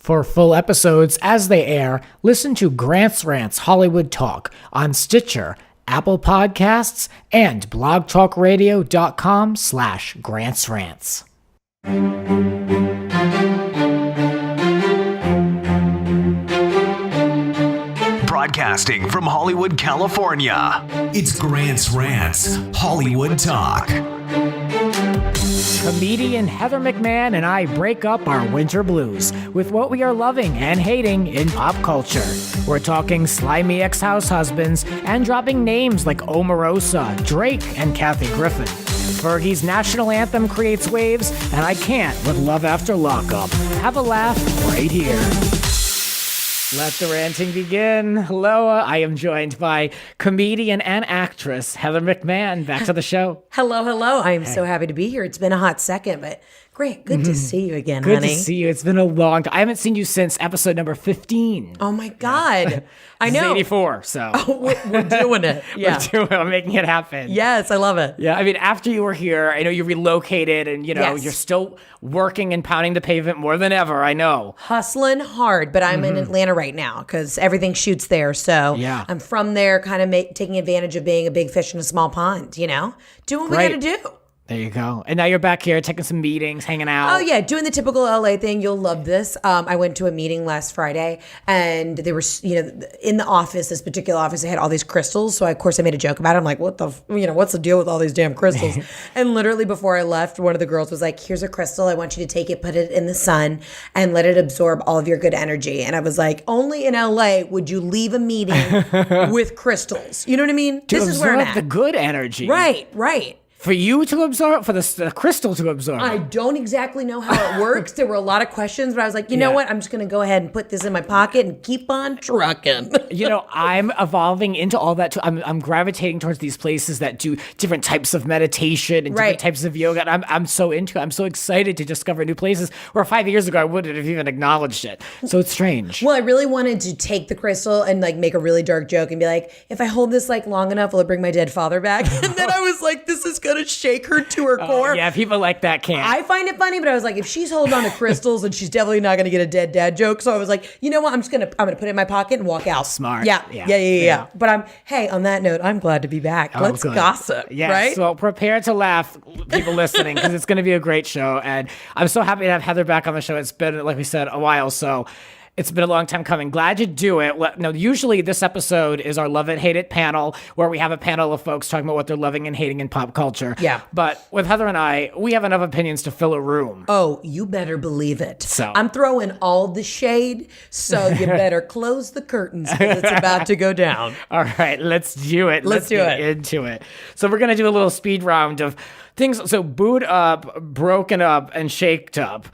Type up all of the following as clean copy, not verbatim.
For full episodes as they air, listen to Grant's Rants Hollywood Talk on Stitcher, Apple Podcasts, and blogtalkradio.com/Grants Rants. Broadcasting from Hollywood, California, it's Grant's Rants Hollywood Talk. Comedian Heather McMahan and I break up our winter blues with what we are loving and hating in pop culture. We're talking slimy ex-househusbands and dropping names like Omorosa, Drake, and Kathy Griffin. Fergie's national anthem creates waves, and I can't with Love After Lockup. Have a laugh right here. Let the ranting begin. Hello, I am joined by comedian and actress Heather McMahan. Back to the show. Hello. I am so happy to be here. It's been a hot second, but great. Good to see you again, Good honey. to see you. It's been a long time. I haven't seen you since episode number 15. Oh my God. I know. It's 84, so. We're doing it. Yeah. We're making it happen. Yes, I love it. Yeah, I mean, after you were here, I know you relocated and, Yes. you're still working and pounding the pavement more than ever, I know. Hustling hard, but I'm in Atlanta right now because everything shoots there. So Yeah. I'm from there, kind of taking advantage of being a big fish in a small pond, doing what we got to do. There you go. And now you're back here taking some meetings, hanging out. Oh, yeah, doing the typical LA thing. You'll love this. I went to a meeting last Friday, and they were, in the office, this particular office, they had all these crystals. So, of course, I made a joke about it. I'm like, what's the deal with all these damn crystals? And literally before I left, one of the girls was like, here's a crystal. I want you to take it, put it in the sun, and let it absorb all of your good energy. And I was like, only in LA would you leave a meeting with crystals. You know what I mean? To This is where I'm absorb at. the good energy. Right. For you to absorb, for the crystal to absorb. I don't exactly know how it works. There were a lot of questions, but I was like, you know what? I'm just going to go ahead and put this in my pocket and keep on trucking. I'm evolving into all that too. I'm gravitating towards these places that do different types of meditation and different types of yoga. And I'm so into it. I'm so excited to discover new places where 5 years ago I wouldn't have even acknowledged it. So it's strange. Well, I really wanted to take the crystal and make a really dark joke and be like, if I hold this long enough, will it bring my dead father back? And then I was like, this is going to shake her to her core. Yeah, people like that can't. I find it funny, but I was like, if she's holding on to crystals, then she's definitely not going to get a dead dad joke. So I was like, you know what? I'm going to put it in my pocket and walk out. Smart. Yeah. But on that note, I'm glad to be back. Let's good. gossip. Yes. Right? Well, prepare to laugh, people listening, because it's going to be a great show. And I'm so happy to have Heather back on the show. It's been, like we said, a while. So it's been a long time coming. Glad to do it. Now, usually this episode is our Love It, Hate It panel, where we have a panel of folks talking about what they're loving and hating in pop culture. Yeah. But with Heather and I, we have enough opinions to fill a room. Oh, you better believe it. So I'm throwing all the shade, so you better close the curtains because it's about to go down. All right, let's do it. Let's do get it. into it. So we're going to do a little speed round of things. So booed up, broken up, and shaked up.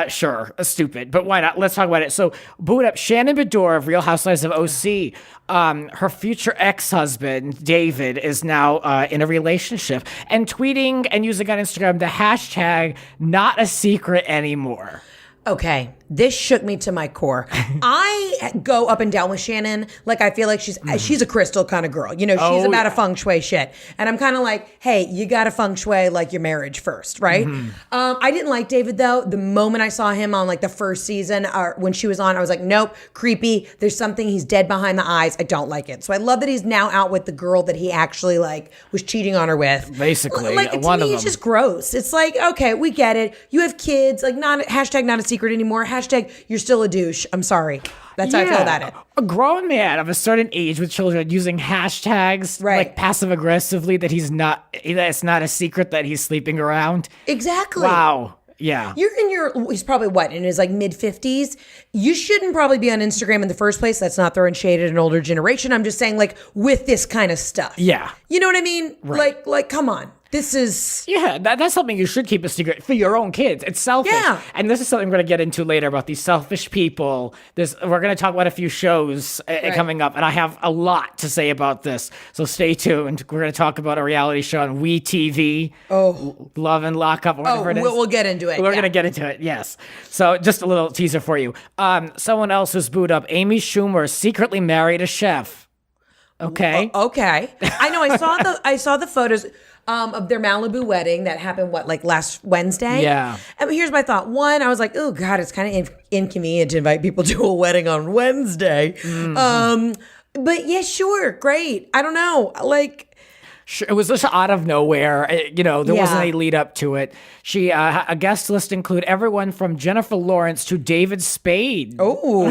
Sure, stupid, but why not? Let's talk about it. So booed up, Shannon Bedore of Real Housewives of OC. Her future ex-husband, David, is now in a relationship and tweeting and using on Instagram the hashtag not a secret anymore. Okay, this shook me to my core. I go up and down with Shannon. I feel like she's a crystal kind of girl. She's about a feng shui shit. And I'm kind of like, hey, you got to feng shui your marriage first, right? I didn't like David, though. The moment I saw him on the first season or when she was on, I was like, nope, creepy. There's something, he's dead behind the eyes. I don't like it. So I love that he's now out with the girl that he actually was cheating on her with. Basically, to me, it's just gross. It's okay, we get it. You have kids, hashtag not a secret anymore. Hashtag you're still a douche. I'm sorry. That's how I feel about it. A grown man of a certain age with children using hashtags passive aggressively that it's not a secret that he's sleeping around. Exactly. Wow. Yeah. He's probably in his mid 50s. You shouldn't probably be on Instagram in the first place. That's not throwing shade at an older generation. I'm just saying with this kind of stuff. Yeah. You know what I mean? Right. Come on. This is... Yeah, that's something you should keep a secret for your own kids. It's selfish. Yeah. And this is something we're going to get into later about these selfish people. We're going to talk about a few shows coming up, and I have a lot to say about this. So stay tuned. We're going to talk about a reality show on WeTV. Oh. Love and Lockup, whatever it is. We'll get into it. We're going to get into it, yes. So just a little teaser for you. Someone else who's booed up. Amy Schumer secretly married a chef. Okay. Okay. I know. I saw the photos. of their Malibu wedding that happened, last Wednesday? Yeah. And here's my thought. One, I was like, oh, God, it's kind of inconvenient to invite people to a wedding on Wednesday. But yeah, sure, great. I don't know. It was just out of nowhere. There wasn't any lead up to it. She a guest list include everyone from Jennifer Lawrence to David Spade. Oh.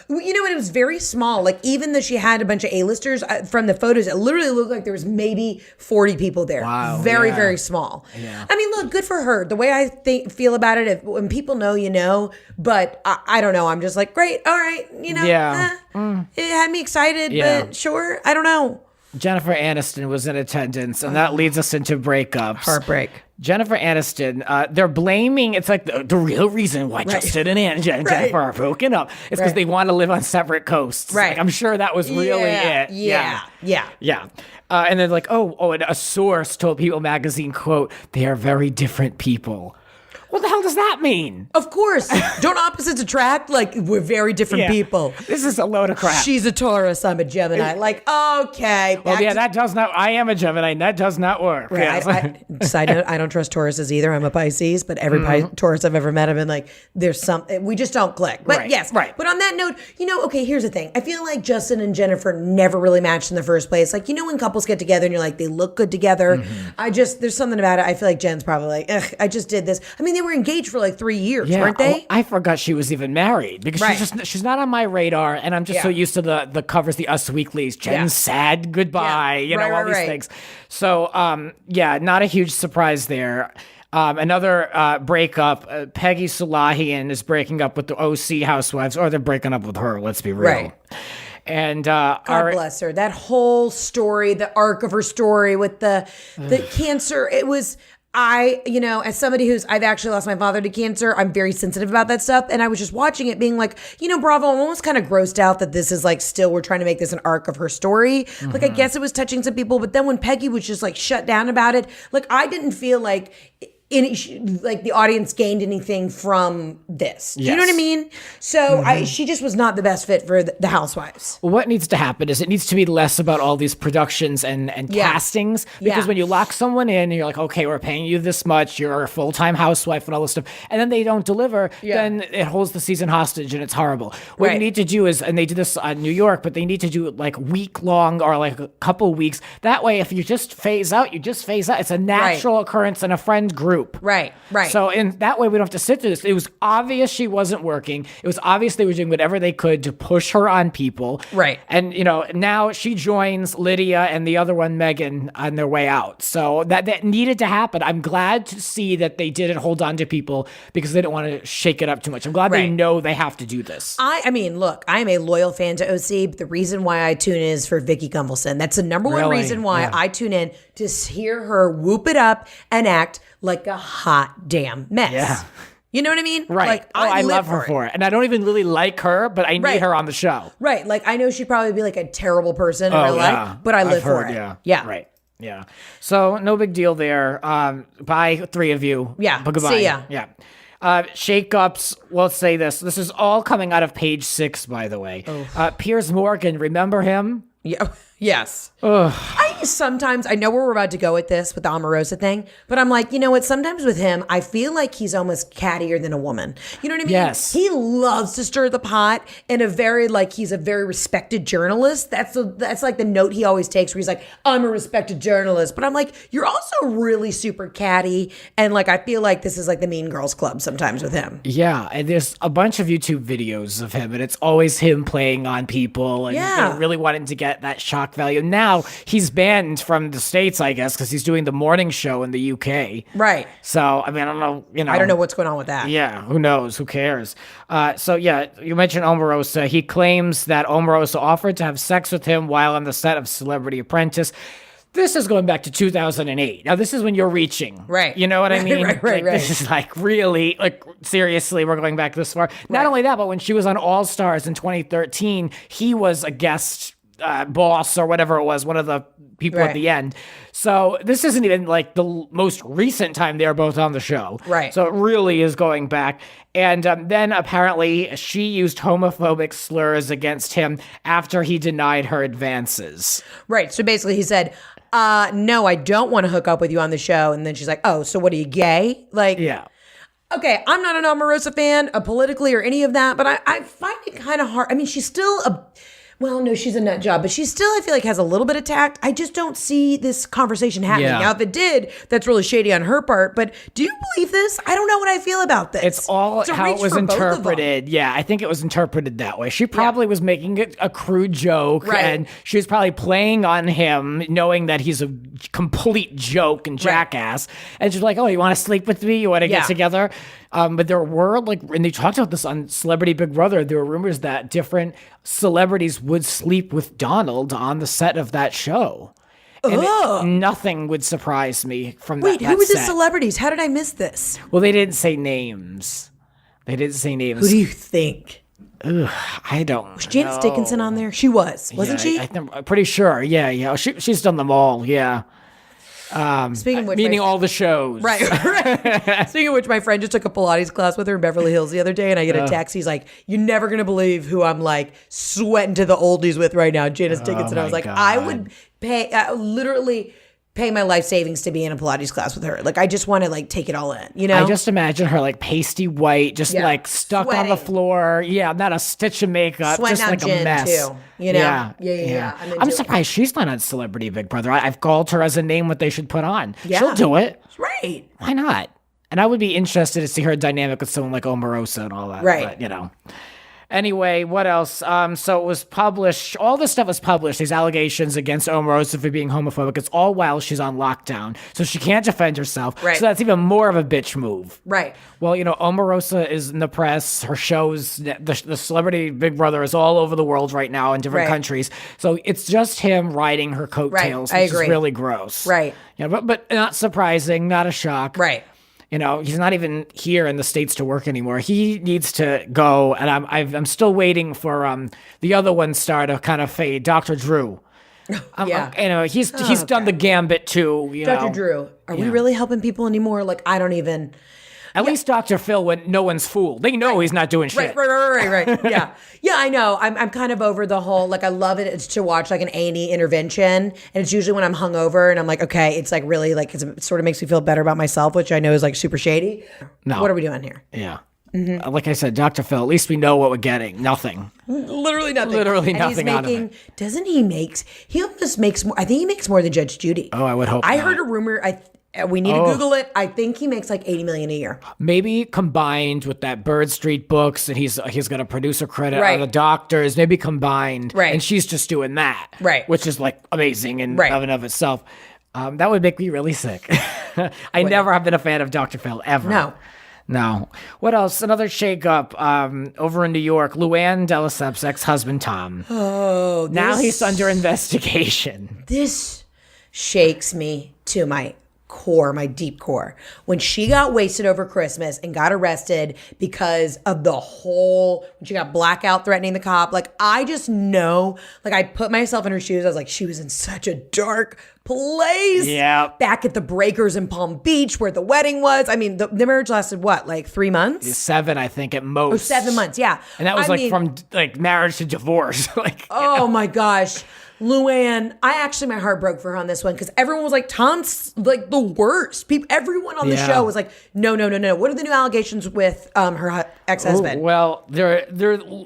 It was very small. Even though she had a bunch of A-listers, from the photos, it literally looked like there was maybe 40 people there. Wow. Very, yeah. very small. Yeah. I mean, look, good for her. The way I feel about it, when people know, you know. But I don't know. I'm just like, great, all right. Yeah. It had me excited, Yeah. but sure, I don't know. Jennifer Aniston was in attendance, and that leads us into breakups. Heartbreak. Jennifer Aniston, they're blaming, it's like the real reason why Justin and Jennifer are broken up is because they want to live on separate coasts. Right. Like, I'm sure that was really it. Yeah. And then and a source told People magazine, quote, "They are very different people." What the hell does that mean? Of course. Don't opposites attract? We're very different people. This is a load of crap. She's a Taurus, I'm a Gemini. Okay. That does not, I am a Gemini, and that does not work. Right. Yes. Side note, I don't trust Tauruses either. I'm a Pisces, but every Taurus I've ever met, I've been like, we just don't click. But Right, yes. right. But on that note, okay, here's the thing. I feel like Justin and Jennifer never really matched in the first place. When couples get together and you're like, they look good together. There's something about it. I feel like Jen's probably like, ugh, I just did this. I mean, they were engaged for 3 years, weren't they? I forgot she was even married because she's not on my radar, and I'm just so used to the covers, the Us Weeklies, Jen's sad goodbye, all these things. So, not a huge surprise there. Another breakup, Peggy Sulahian is breaking up with the OC Housewives, or they're breaking up with her, let's be real. Right. And God bless her. That whole story, the arc of her story with the cancer, it was... as somebody I've actually lost my father to cancer, I'm very sensitive about that stuff. And I was just watching it being like, Bravo, I'm almost kind of grossed out that this is still, we're trying to make this an arc of her story. I guess it was touching some people, but then when Peggy was just shut down about it, I didn't feel like the audience gained anything from this. Do you know what I mean? So she just was not the best fit for the Housewives. Well, what needs to happen is it needs to be less about all these productions and castings, because when you lock someone in and you're like, okay, we're paying you this much, you're a full-time housewife and all this stuff, and then they don't deliver, then it holds the season hostage and it's horrible. What you need to do is, and they did this in New York, but they need to do it week-long or a couple weeks. That way, if you just phase out, you just phase out. It's a natural occurrence in a friend group. Right. So in that way, we don't have to sit through this. It was obvious she wasn't working. It was obvious they were doing whatever they could to push her on people. Right. And, now she joins Lydia and the other one, Megan, on their way out. So that needed to happen. I'm glad to see that they didn't hold on to people because they didn't want to shake it up too much. I'm glad they know they have to do this. I mean, look, I'm a loyal fan to OC, but the reason why I tune in is for Vicky Gunvalson. That's the number one reason why I tune in, to hear her whoop it up and act like a hot damn mess. Yeah. You know what I mean? Right. I love her for it. And I don't even really like her, but I need her on the show. Right. I know she'd probably be a terrible person in real life, but I live for it. Yeah. Right. Yeah. So no big deal there. Bye, three of you. Yeah. But goodbye. See ya. Yeah. Shakeups, let's say this. This is all coming out of Page 6, by the way. Piers Morgan, remember him? Yeah. Yes. I know where we're about to go with this, with the Omorosa thing, but I'm like, you know what? Sometimes with him, I feel like he's almost cattier than a woman. You know what I mean? Yes. He loves to stir the pot in a very, he's a very respected journalist. That's the note he always takes where he's like, I'm a respected journalist. But I'm like, you're also really super catty. And I feel like this is the Mean Girls Club sometimes with him. Yeah. And there's a bunch of YouTube videos of him, and it's always him playing on people and really wanting to get that shock value. Now he's banned from the States, I guess, because he's doing the morning show in the UK. Right. So, I mean, I don't know, I don't know what's going on with that. Yeah, who knows? Who cares? You mentioned Omorosa. He claims that Omorosa offered to have sex with him while on the set of Celebrity Apprentice. This is going back to 2008. Now, this is when you're reaching. Right. You know what I mean? Right. This is really, seriously, we're going back this far. Not only that, but when she was on All Stars in 2013, he was a guest boss or whatever it was, one of the people at the end. So this isn't even the most recent time they're both on the show. Right. So it really is going back. And then apparently she used homophobic slurs against him after he denied her advances. Right. So basically he said, no, I don't want to hook up with you on the show. And then she's like, oh, so what are you, gay? Like, Yeah. okay, I'm not an Omorosa fan, politically or any of that, but I find it kind of hard. I mean, she's still well, no, she's a nut job, but she still, I feel like, has a little bit of tact. I just don't see this conversation happening. Yeah. Now, if it did, that's really shady on her part, but do you believe this? I don't know what I feel about this. It's all a how reach it was for both of them. interpreted. Yeah, I think it was interpreted that way. She probably was making it a crude joke, Right. and she was probably playing on him, knowing that he's a complete joke and jackass. And she's like, oh, you want to sleep with me? You want to get together? But there were, like, and they talked about this on Celebrity Big Brother, there were rumors that different celebrities would sleep with Donald on the set of that show. And nothing would surprise me from that. Wait, who were the set. celebrities? How did I miss this? Well, they didn't say names. They didn't say names. Who do you think? I don't Was Janice Dickinson on there? She wasn't she? I'm pretty sure. Yeah. She's done them all. Yeah. Speaking of which, Meaning all the shows. Right. Speaking of which, my friend just took a Pilates class with her in Beverly Hills the other day, and I get a text. He's like, "You're never gonna believe who I'm like sweating to the oldies with right now, Janice Dickinson." I was like, God. I would pay literally pay my life savings to be in a Pilates class with her. Like, I just want to like take it all in, you know? I just imagine her like pasty white, just Yeah. like stuck on the Sweating. floor. Yeah, not a stitch of makeup, Sweating just out like a gin, mess. too, you know? Yeah. Yeah. I'm into I'm it. surprised she's not on Celebrity Big Brother. I've called her as a name what they should put on. Yeah. She'll do it. Right. Why not? And I would be interested to see her dynamic with someone like Omorosa and all that. Right. But, you know. Anyway, what else? So it was published. All this stuff was published. These allegations against Omarosa for being homophobic. It's all while she's on lockdown, so she can't defend herself. Right. So that's even more of a bitch move. Right. Well, you know, Omarosa is in the press. Her shows, the Celebrity Big Brother is all over the world right now in different Right. countries. So it's just him riding her coattails, Right. I which agree. is really gross. Right. Yeah, but not surprising, not a shock. Right. You know, he's not even here in the States to work anymore. He needs to go, and I'm still waiting for the other one star to kind of fade, Dr. Drew. Yeah. You know, he's done the gambit too. You Dr. know. Drew, are we really helping people anymore? Like, I don't even. At least Dr. Phil, when no one's fooled, they know he's not doing shit. Right. Yeah. Yeah, I know. I'm kind of over the whole, like, I love it. It's to watch like an A&E intervention. And it's usually when I'm hungover and I'm like, okay, it's like really like, it sort of makes me feel better about myself, which I know is like super shady. No. What are we doing here? Yeah. Like I said, Dr. Phil, at least we know what we're getting. Nothing. Literally nothing. Literally And nothing he's out of making, it. doesn't he almost makes more, I think he makes more than Judge Judy. Oh, I would hope I not. heard a rumor, we need to Google it. I think he makes like $80 million a year. Maybe combined with that Bird Street books, and he's got a producer credit Right. on the doctors. Maybe combined, Right. And she's just doing that, Right. Which is like amazing in Right. of and of itself. That would make me really sick. I never have been a fan of Dr. Phil ever. No. What else? Another shakeup over in New York. Luann de Lesseps' ex-husband Tom. Oh, Now he's under investigation. This shakes me to my core, my deep core. When she got wasted over Christmas and got arrested because of the whole, when she got blackout threatening the cop, like, I just know, like, I put myself in her shoes. I was like, she was in such a dark place. Yeah. Back at the Breakers in Palm Beach where the wedding was. I mean, the marriage lasted what, like 3 months? 7, I think, at most. Or 7 months, yeah. And that was I mean, from like marriage to divorce. Like, oh my gosh. Luann, my heart broke for her on this one because everyone was like, Tom's like the worst. Everyone on the Yeah. show was like, no. What are the new allegations with her ex-husband? Well, they're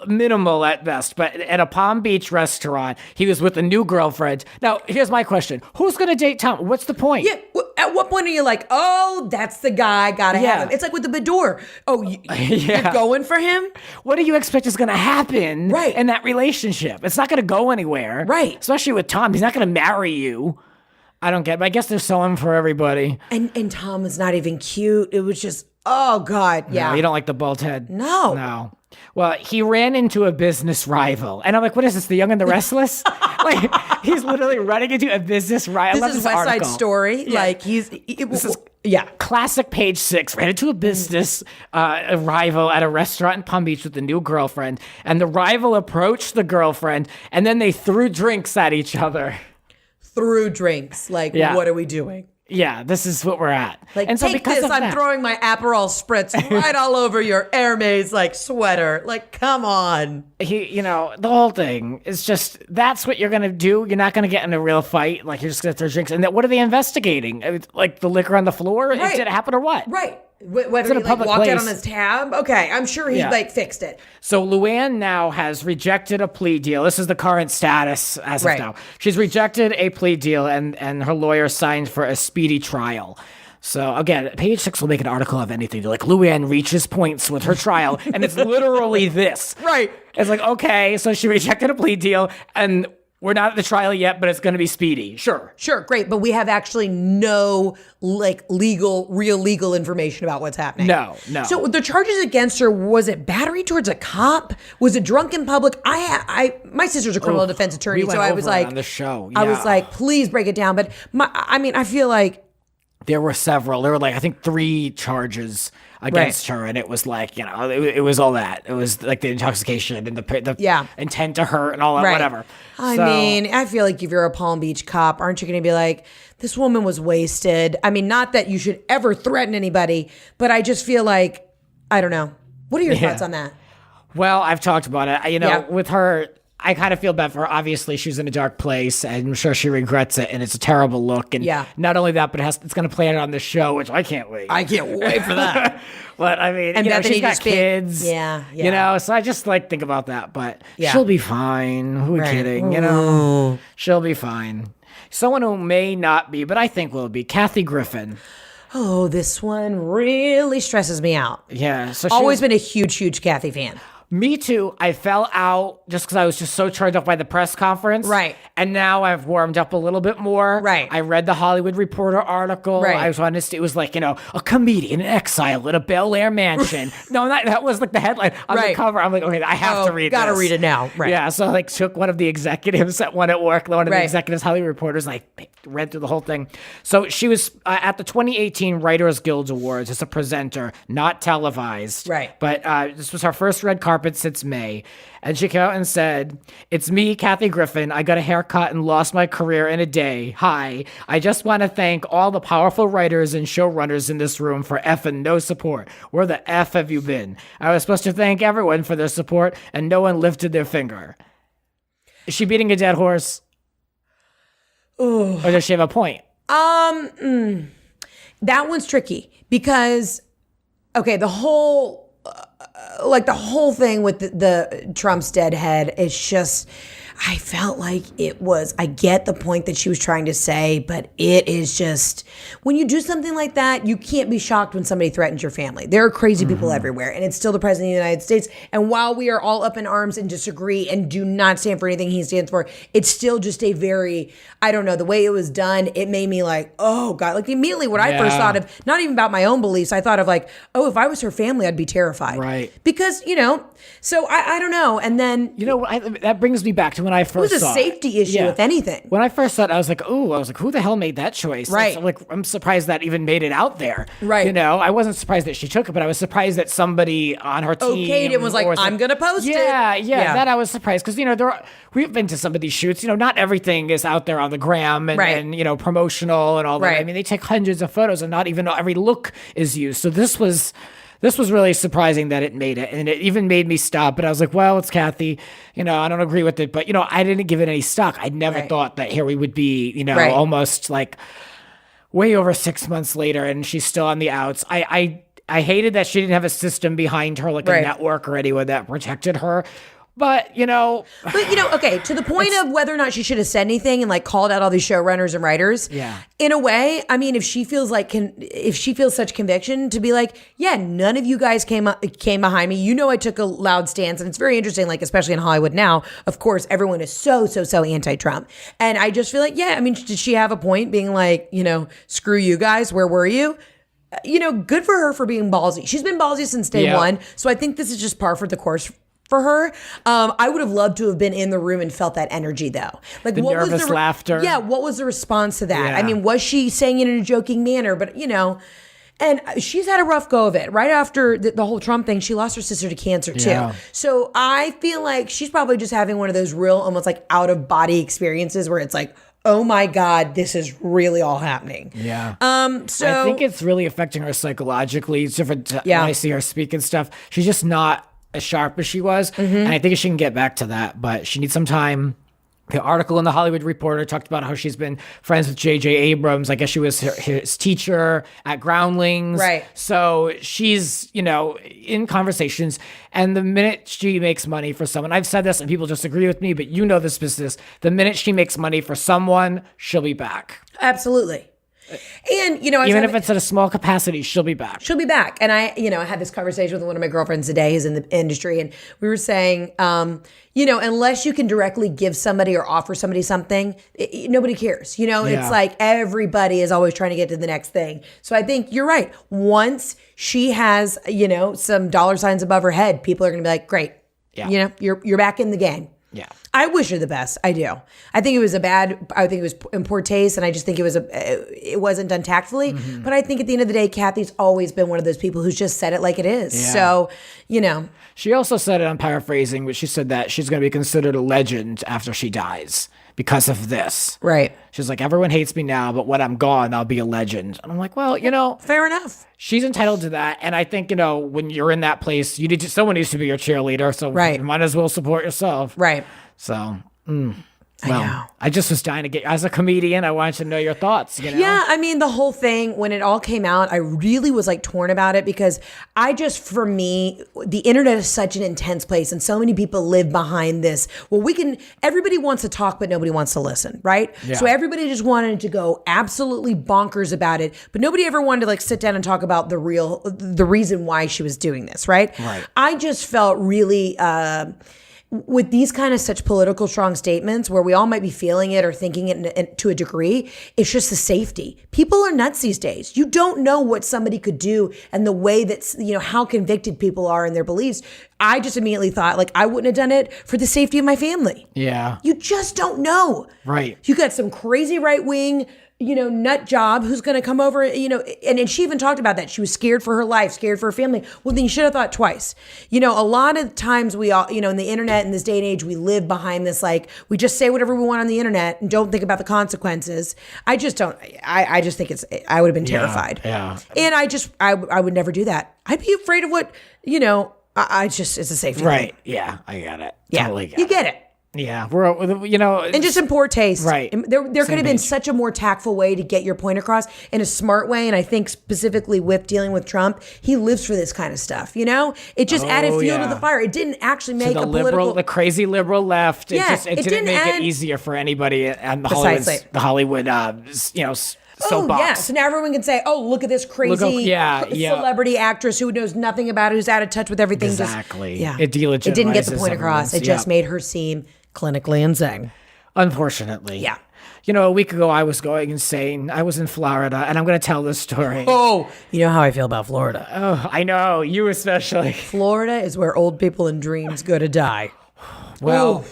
minimal at best, but at a Palm Beach restaurant, he was with a new girlfriend. Now, here's my question. Who's going to date Tom? What's the point? Yeah. At what point are you like, oh, that's the guy, gotta Yeah. have him? It's like with the Bador. Oh, you're going for him? What do you expect is going to happen Right. in that relationship? It's not going to go anywhere. Right. Especially with Tom. He's not going to marry you. I don't get it, but I guess they're selling for everybody. And Tom was not even cute. It was just, oh God, yeah. No, you don't like the bald head? No. No. Well, he ran into a business rival. And I'm like, what is this, The Young and the Restless? Like, he's literally running into a business rival. This is West Side Story. Yeah. Like, yeah. Classic Page 6 ran into a business a rival at a restaurant in Palm Beach with a new girlfriend, and the rival approached the girlfriend, and then they threw drinks at each other. Through drinks. Like, Yeah. what are we doing? Yeah, this is what we're at. Like, and so take because this, of I'm that, throwing my Aperol spritz right all over your Hermes, like, sweater. Like, come on. the whole thing is just, that's what you're going to do. You're not going to get in a real fight. Like, you're just going to throw drinks. And then what are they investigating? Like, the liquor on the floor? Right. Did it happen or what? Right. Whether he, like, walked out on his tab? Okay, I'm sure he, like, fixed it. So Luann now has rejected a plea deal. This is the current status as of now. She's rejected a plea deal, and her lawyer signed for a speedy trial. So again, Page 6 will make an article of anything. They're like, Luann reaches points with her trial, and it's literally this. Right. It's like, okay, so she rejected a plea deal, and we're not at the trial yet, but it's going to be speedy. Sure, great. But we have actually no, like, real legal information about what's happening. No. So the charges against her, was it battery towards a cop? Was it drunk in public? My sister's a criminal defense attorney, so I was like, on the show. I was like, please break it down. But I feel like there were several. There were, like, I think 3 charges against her, and it was like, it was all that. It was like the intoxication and the intent to hurt and all that, whatever. I mean, I feel like if you're a Palm Beach cop, aren't you going to be like, this woman was wasted? I mean, not that you should ever threaten anybody, but I just feel like, I don't know. What are your thoughts on that? Well, I've talked about it. With her, I kind of feel bad for her. Obviously, she's in a dark place, and I'm sure she regrets it, and it's a terrible look. And not only that, but it's going to play it on the show, which I can't wait. I can't wait for that. But I mean, and she's got kids. So I just think about that. But she'll be fine. Who are kidding? She'll be fine. Someone who may not be, but I think will be, Kathy Griffin. Oh, this one really stresses me out. Yeah. So always been a huge Kathy fan. Me too. I fell out just because I was just so turned up by the press conference. Right. And now I've warmed up a little bit more. Right. I read the Hollywood Reporter article. Right. I was on it was like, a comedian in exile in a Bel Air mansion. No, that was like the headline on the cover. I'm like, okay, I have to read this. Gotta read it now. Right. Yeah. So I took one of the executives at one at work, one of the executives, Hollywood Reporters, read through the whole thing. So she was at the 2018 Writers Guild Awards as a presenter, not televised. Right. But this was her first red carpet since May. And she came out and said, "It's me, Kathy Griffin. I got a haircut and lost my career in a day. Hi. I just want to thank all the powerful writers and showrunners in this room for effing no support. Where the F have you been? I was supposed to thank everyone for their support, and no one lifted their finger." Is she beating a dead horse? Ooh. Or does she have a point? That one's tricky because, okay, the whole thing with the Trump's dead head is just, I felt like I get the point that she was trying to say, but it is just, when you do something like that, you can't be shocked when somebody threatens your family. There are crazy people everywhere, and it's still the president of the United States. And while we are all up in arms and disagree and do not stand for anything he stands for, it's still just a very, I don't know, the way it was done, it made me like, oh God, like immediately what I first thought of, not even about my own beliefs, I thought of like, oh, if I was her family, I'd be terrified. Right. Because, so I don't know. And then, that brings me back to when I first saw it. It was a safety issue, if anything. When I first saw it, I was like, who the hell made that choice? Right. I'm surprised that even made it out there. Right. I wasn't surprised that she took it, but I was surprised that somebody on her team okayed it, was like, I'm going to post it. Yeah, that I was surprised. Because, we've been to some of these shoots. Not everything is out there on the gram and promotional and all that. Right. I mean, they take hundreds of photos and not even every look is used. So this was really surprising that it made it. And it even made me stop. But I was like, well, it's Kathy. I don't agree with it. But, I didn't give it any stock. I never thought that here we would be, almost like way over 6 months later. And she's still on the outs. I hated that she didn't have a system behind her, like a network or anyone that protected her. But, okay, to the point of whether or not she should have said anything and called out all these showrunners and writers. Yeah. In a way, I mean, if she feels such conviction to be like, yeah, none of you guys came behind me. I took a loud stance, and it's very interesting, especially in Hollywood now, of course, everyone is so anti-Trump. And I just feel like, did she have a point being like, screw you guys, where were you? Good for her for being ballsy. She's been ballsy since day one. So I think this is just par for the course for her. I would have loved to have been in the room and felt that energy, though. The nervous laughter. Yeah, what was the response to that? Yeah. I mean, was she saying it in a joking manner? But, and she's had a rough go of it. Right after the whole Trump thing, she lost her sister to cancer, too. Yeah. So I feel like she's probably just having one of those real, almost out-of-body experiences where it's like, oh my God, this is really all happening. Yeah. So I think it's really affecting her psychologically. It's different when I see her speak and stuff. She's just not as sharp as she was. And I think she can get back to that, but she needs some time. The article in the Hollywood Reporter talked about how she's been friends with J.J. Abrams. I guess she was his teacher at Groundlings. Right. So she's, in conversations. And the minute she makes money for someone, I've said this and people disagree with me, but you know this business. The minute she makes money for someone, she'll be back. Absolutely. And, even if it's at a small capacity, she'll be back. She'll be back. And I had this conversation with one of my girlfriends today who's in the industry. And we were saying, unless you can directly give somebody or offer somebody something, nobody cares. It's like everybody is always trying to get to the next thing. So I think you're right. Once she has, some dollar signs above her head, people are going to be like, great. Yeah. You're back in the game. Yeah. I wish her the best. I do. I think it was in poor taste, and I just think it wasn't done tactfully. But I think at the end of the day, Kathy's always been one of those people who's just said it like it is. Yeah. So, She also said it, I'm paraphrasing, but she said that she's going to be considered a legend after she dies because of this. Right. She's like, everyone hates me now, but when I'm gone, I'll be a legend. And I'm like, well, fair enough. She's entitled to that. And I think, when you're in that place, someone needs to be your cheerleader. So you might as well support yourself. Right. So, I know. I just was dying to get, as a comedian, I wanted to know your thoughts. Yeah, I mean, the whole thing, when it all came out, I really was like torn about it because for me, the internet is such an intense place and so many people live behind this. Well, everybody wants to talk, but nobody wants to listen, right? Yeah. So everybody just wanted to go absolutely bonkers about it, but nobody ever wanted to sit down and talk about the reason why she was doing this, right? Right. I just felt really, with these kind of such political strong statements where we all might be feeling it or thinking it to a degree, it's just the safety. People are nuts these days. You don't know what somebody could do and the way that, how convicted people are in their beliefs. I just immediately thought, I wouldn't have done it for the safety of my family. Yeah. You just don't know. Right. You got some crazy right-wing, nut job who's going to come over, and she even talked about that. She was scared for her life, scared for her family. Well, then you should have thought twice. A lot of times we all, in the internet in this day and age, we live behind this, we just say whatever we want on the internet and don't think about the consequences. I just don't, I just think I would have been terrified. Yeah. And I would never do that. I'd be afraid of what, it's a safety thing. Right. Yeah. I get it. Yeah. Totally get you get it. Yeah, we're and just in poor taste. Right. There could have been such a more tactful way to get your point across in a smart way, and I think specifically with dealing with Trump, he lives for this kind of stuff. It just added fuel to the fire. It didn't actually make the crazy liberal left. It it didn't make it easier for anybody and the Hollywood soapbox. Oh, yeah. So now everyone can say, oh, look at this crazy celebrity actress who knows nothing about it, who's out of touch with everything. Exactly. It didn't get the point across. It just made her seem clinically insane. Unfortunately. Yeah. A week ago, I was going insane. I was in Florida, and I'm going to tell this story. Oh, you know how I feel about Florida. Oh, I know. You especially. Florida is where old people in dreams go to die. Well,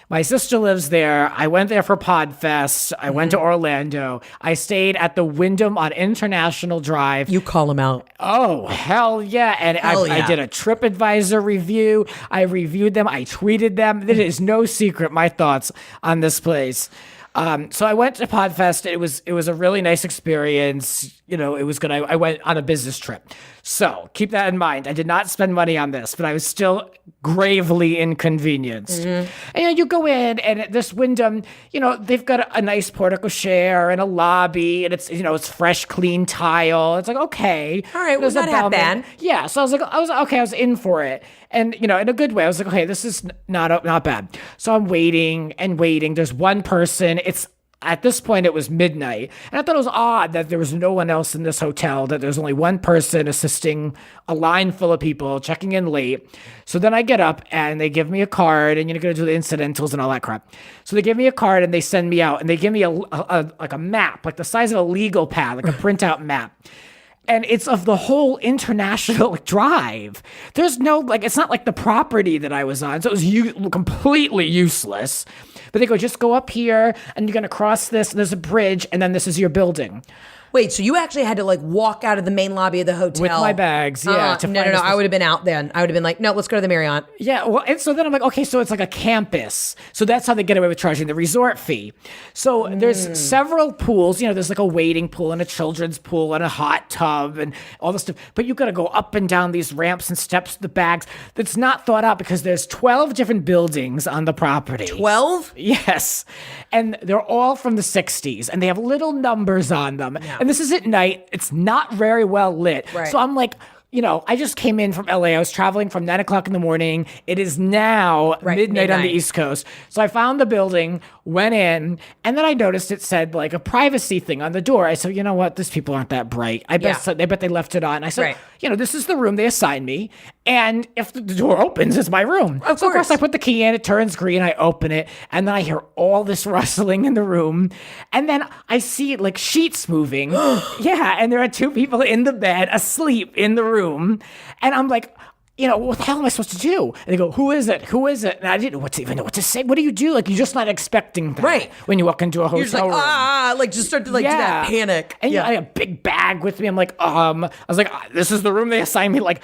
my sister lives there. I went there for Podfest. I went to Orlando. I stayed at the Wyndham on International Drive. You call them out. Oh, hell yeah. And I did a TripAdvisor review. I reviewed them. I tweeted them. There is no secret my thoughts on this place. So I went to Podfest. It was a really nice experience. It was good. I went on a business trip. So keep that in mind. I did not spend money on this, but I was still gravely inconvenienced. And you go in, and at this Wyndham, they've got a nice portico share and a lobby, and it's fresh, clean tile. It's like, okay. All right, well, not half bad. Yeah, so I was in for it. And, in a good way, I was like, okay, this is not bad. So I'm waiting and waiting. There's one person. At this point, it was midnight. And I thought it was odd that there was no one else in this hotel, that there's only one person assisting a line full of people checking in late. So then I get up and they give me a card, and you're going to do the incidentals and all that crap. So they give me a card and they send me out, and they give me a map, like the size of a legal pad, like a printout map. And it's of the whole International Drive. There's no, it's not like the property that I was on. So it was completely useless. But they go, just go up here and you're going to cross this. There's a bridge and then this is your building. Wait, so you actually had to like walk out of the main lobby of the hotel with my bags, yeah. No, I would have been out then. I would have been like, no, let's go to the Marriott. Yeah, well, and so then I'm like, okay, so it's like a campus. So that's how they get away with charging the resort fee. So there's several pools. There's like a wading pool and a children's pool and a hot tub and all this stuff. But you got to go up and down these ramps and steps to the bags. That's not thought out because there's 12 different buildings on the property. 12? Yes. And they're all from the 60s and they have little numbers on them. Yeah. And this is at night. It's not very well lit. Right. So I'm like, I just came in from LA. I was traveling from 9 o'clock in the morning. It is now midnight on the East Coast. So I found the building, went in, and then I noticed it said like a privacy thing on the door. I said, you know what? These people aren't that bright. I bet they left it on. I said, this is the room they assigned me. And if the door opens, it's my room. Of course I put the key in, it turns green, I open it, and then I hear all this rustling in the room. And then I see like sheets moving. Yeah, and there are two people in the bed asleep in the room. And I'm like, what the hell am I supposed to do? And they go, who is it? Who is it? And I didn't know what to say. What do you do? Like, you're just not expecting that when you walk into a hotel You're just like, room. just start to do that panic. And I had a big bag with me. I'm like, I was like, this is the room they assigned me. Like,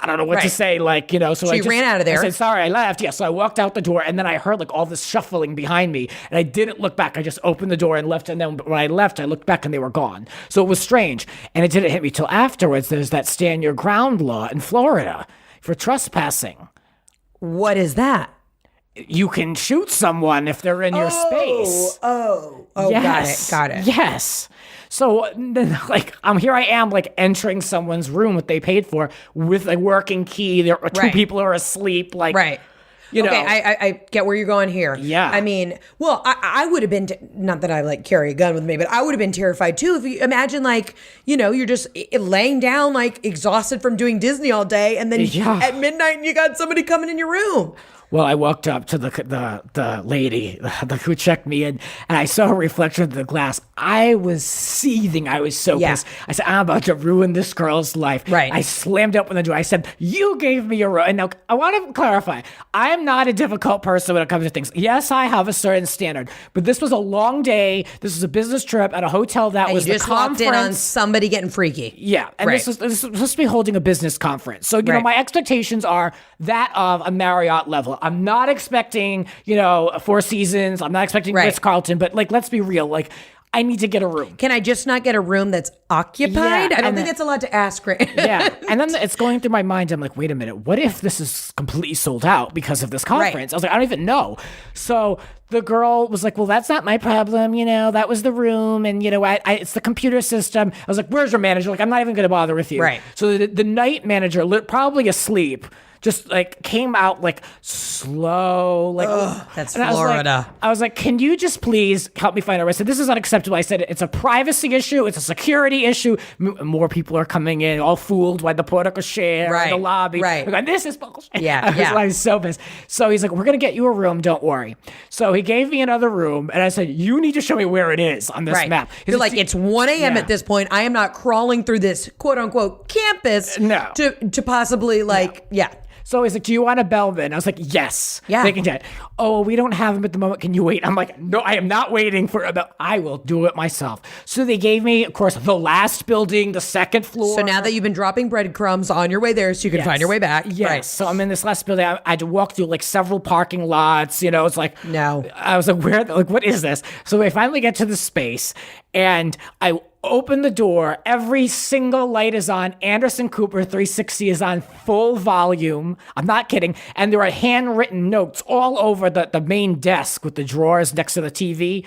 I don't know what to say. Like, so you ran out of there. I said, sorry, I left. Yeah. So I walked out the door and then I heard like all this shuffling behind me and I didn't look back. I just opened the door and left. And then when I left, I looked back and they were gone. So it was strange. And it didn't hit me till afterwards. There's that stand your ground law in Florida for trespassing. What is that? You can shoot someone if they're in your space. Yes. Got it. Yes. So then, like, I am, like, entering someone's room, what they paid for, with a working key. There are two people are asleep. Like, Okay, I get where you're going here. Yeah. I mean, well, I would have been, not that I like carry a gun with me, but I would have been terrified too. If you imagine like, you're just laying down like exhausted from doing Disney all day. And then at midnight you got somebody coming in your room. Well, I walked up to the lady who checked me in, and I saw a reflection of the glass. I was seething. I was so pissed. I said, I'm about to ruin this girl's life. Right. I slammed open the door. I said, you gave me a room. And now, I want to clarify. I am not a difficult person when it comes to things. Yes, I have a certain standard, but this was a long day. This was a business trip at a hotel that was you just the conference. walked in on somebody getting freaky. Yeah, and this was supposed to be holding a business conference. So, my expectations are that of a Marriott level. I'm not expecting, Four Seasons. I'm not expecting Ritz-Carlton, but like, let's be real. Like, I need to get a room. Can I just not get a room that's occupied? I don't think that's allowed to ask, Grant. Yeah. And then it's going through my mind. I'm like, wait a minute. What if this is completely sold out because of this conference? I was like, I don't even know. So the girl was like, well, that's not my problem. That was the room. And, it's the computer system. I was like, where's your manager? Like, I'm not even going to bother with you. Right. So the night manager, probably asleep, just like came out like slow, like that's Florida. I was like, can you just please help me find a room? I said, this is unacceptable. I said, it's a privacy issue. It's a security issue. More people are coming in, all fooled by the portico share, the lobby. Right. I'm like, this is bullshit. Yeah. I was so pissed. So he's like, we're going to get you a room. Don't worry. So he gave me another room and I said, you need to show me where it is on this map. You're like, it's 1 a.m. at this point. I am not crawling through this quote unquote campus to possibly So he's like, do you want a bellman? I was like, yes. Yeah. They can do it. Oh, we don't have them at the moment. Can you wait? I'm like, no, I am not waiting for a bell. I will do it myself. So they gave me, of course, the last building, the second floor. So now that you've been dropping breadcrumbs on your way there so you can find your way back. Yes. Right. So I'm in this last building. I had to walk through like several parking lots. It's like, no. I was like, what is this? So I finally get to the space and I open the door. Every single light is on. Anderson Cooper 360 is on full volume. I'm not kidding. And there are handwritten notes all over the main desk with the drawers next to the TV.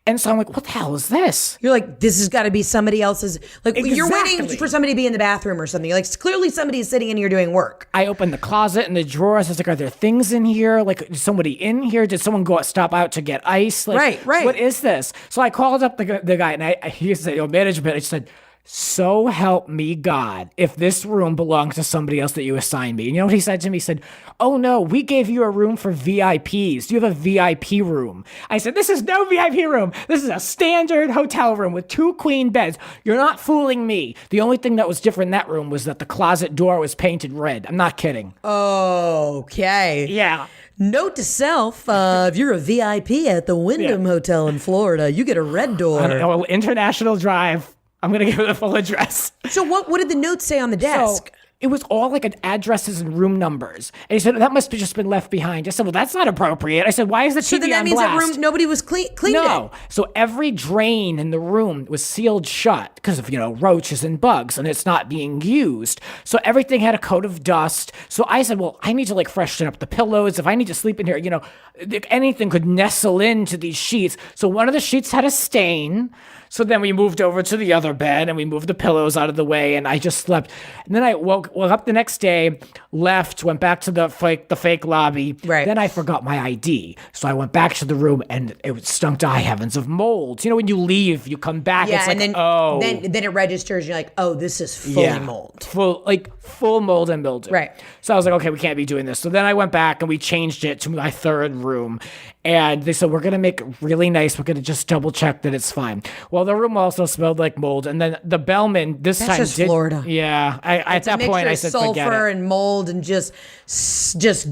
And so I'm like, what the hell is this? You're like, this has got to be somebody else's. Like, Exactly. You're waiting for somebody to be in the bathroom or something. Like, clearly somebody is sitting in here doing work. I opened the closet and the drawers. I was like, are there things in here? Like, is somebody in here? Did someone stop out to get ice? Like, right. What is this? So I called up the guy and he said, management. I said, so help me God, if this room belongs to somebody else that you assigned me. And you know what he said to me? He said, oh no, we gave you a room for VIPs. Do you have a VIP room? I said, this is no VIP room. This is a standard hotel room with 2 queen beds. You're not fooling me. The only thing that was different in that room was that the closet door was painted red. I'm not kidding. Okay. Yeah. Note to self, if you're a VIP at the Wyndham Hotel in Florida, you get a red door. International Drive. I'm going to give her the full address. So what did the note say on the desk? So it was all like addresses and room numbers. And he said, that must have just been left behind. I said, well, that's not appropriate. I said, why is the TV So then that on means blast? that room, nobody was cleaned No. it. So every drain in the room was sealed shut because of, roaches and bugs, and it's not being used. So everything had a coat of dust. So I said, well, I need to freshen up the pillows. If I need to sleep in here, anything could nestle into these sheets. So one of the sheets had a stain. So then we moved over to the other bed and we moved the pillows out of the way, and I just slept. And then I woke up the next day, left, went back to the fake lobby. Right. Then I forgot my ID. So I went back to the room and it stunk to high heavens of mold. When you leave, you come back, Yeah, it's like, and then it registers. You're like, oh, this is fully mold. Full mold and mildew. Right. So I was like, okay, we can't be doing this. So then I went back and we changed it to my third room. And they said, we're going to make it really nice. We're going to just double check that it's fine. Well, the room also smelled like mold. And then the bellman this That's time just Florida. Yeah. At that point, I said, forget sulfur it. and mold and just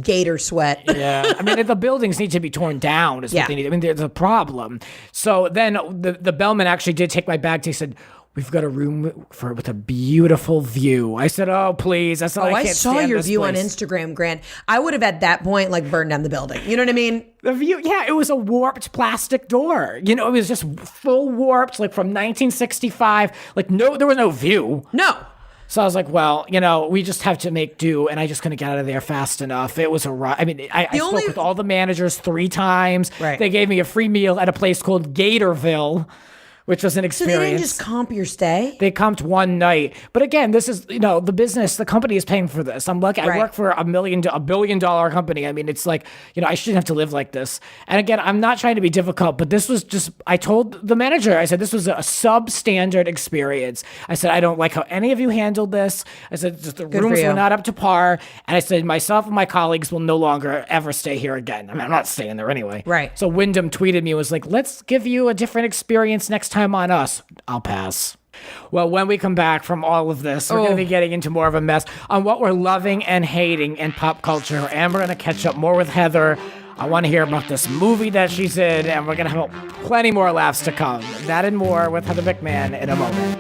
gator sweat. Yeah. I mean, the buildings need to be torn down is what they need. I mean, there's a problem. So then the bellman actually did take my bag. He said, we've got a room with a beautiful view. I said, oh, please. I said, I can't saw stand your this view place. on Instagram, Grant. I would have at that point burned down the building. You know what I mean? The view, yeah, it was a warped plastic door. It was just full warped, from 1965. No, there was no view. No. So I was like, well, we just have to make do, and I just couldn't get out of there fast enough. It was I mean, I spoke with all the managers 3 times. Right. They gave me a free meal at a place called Gatorville, which was an So experience. they didn't just comp your stay? They comped one night. But again, this is, the business, the company is paying for this. I'm lucky. I work for a $1 billion company. I mean, it's like, I shouldn't have to live like this. And again, I'm not trying to be difficult, but this was just, I told the manager, I said, this was a substandard experience. I said, I don't like how any of you handled this. I said, just the rooms were not up to par. And I said, myself and my colleagues will no longer ever stay here again. I mean, I'm not staying there anyway. Right. So Wyndham tweeted me, was like, let's give you a different experience next time on us. I'll pass. Well, when we come back from all of this, we're going to be getting into more of a mess on what we're loving and hating in pop culture. And we're going to catch up more with Heather. I want to hear about this movie that she's in, and we're going to have plenty more laughs to come. That and more with Heather McMahan in a moment.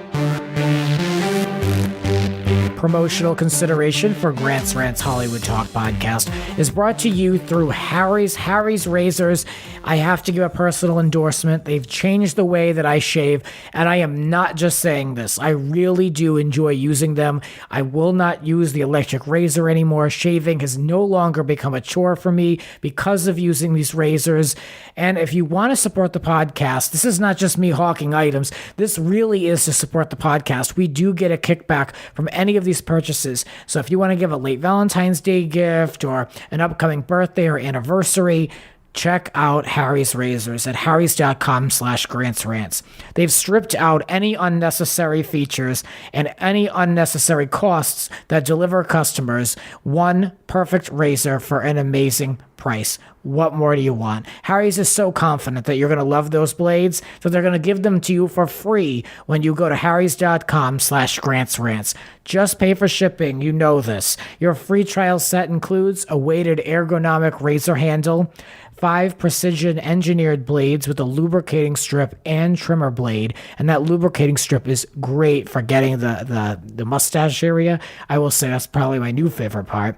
Promotional consideration for Grant's Rants Hollywood Talk podcast is brought to you through Harry's Razors. I have to give a personal endorsement. They've changed the way that I shave, and I am not just saying this. I really do enjoy using them. I will not use the electric razor anymore. Shaving has no longer become a chore for me because of using these razors. And if you want to support the podcast, this is not just me hawking items. This really is to support the podcast. We do get a kickback from any of these purchases. So if you want to give a late Valentine's Day gift or an upcoming birthday or anniversary, check out Harry's Razors at harrys.com/grantsrants. They've stripped out any unnecessary features and any unnecessary costs that deliver customers one perfect razor for an amazing price. What more do you want? Harry's is so confident that you're going to love those blades that they're going to give them to you for free when you go to harrys.com/grantsrants. Just pay for shipping. You know this. Your free trial set includes a weighted ergonomic razor handle, 5 precision engineered blades with a lubricating strip and trimmer blade. And that lubricating strip is great for getting the mustache area. I will say that's probably my new favorite part.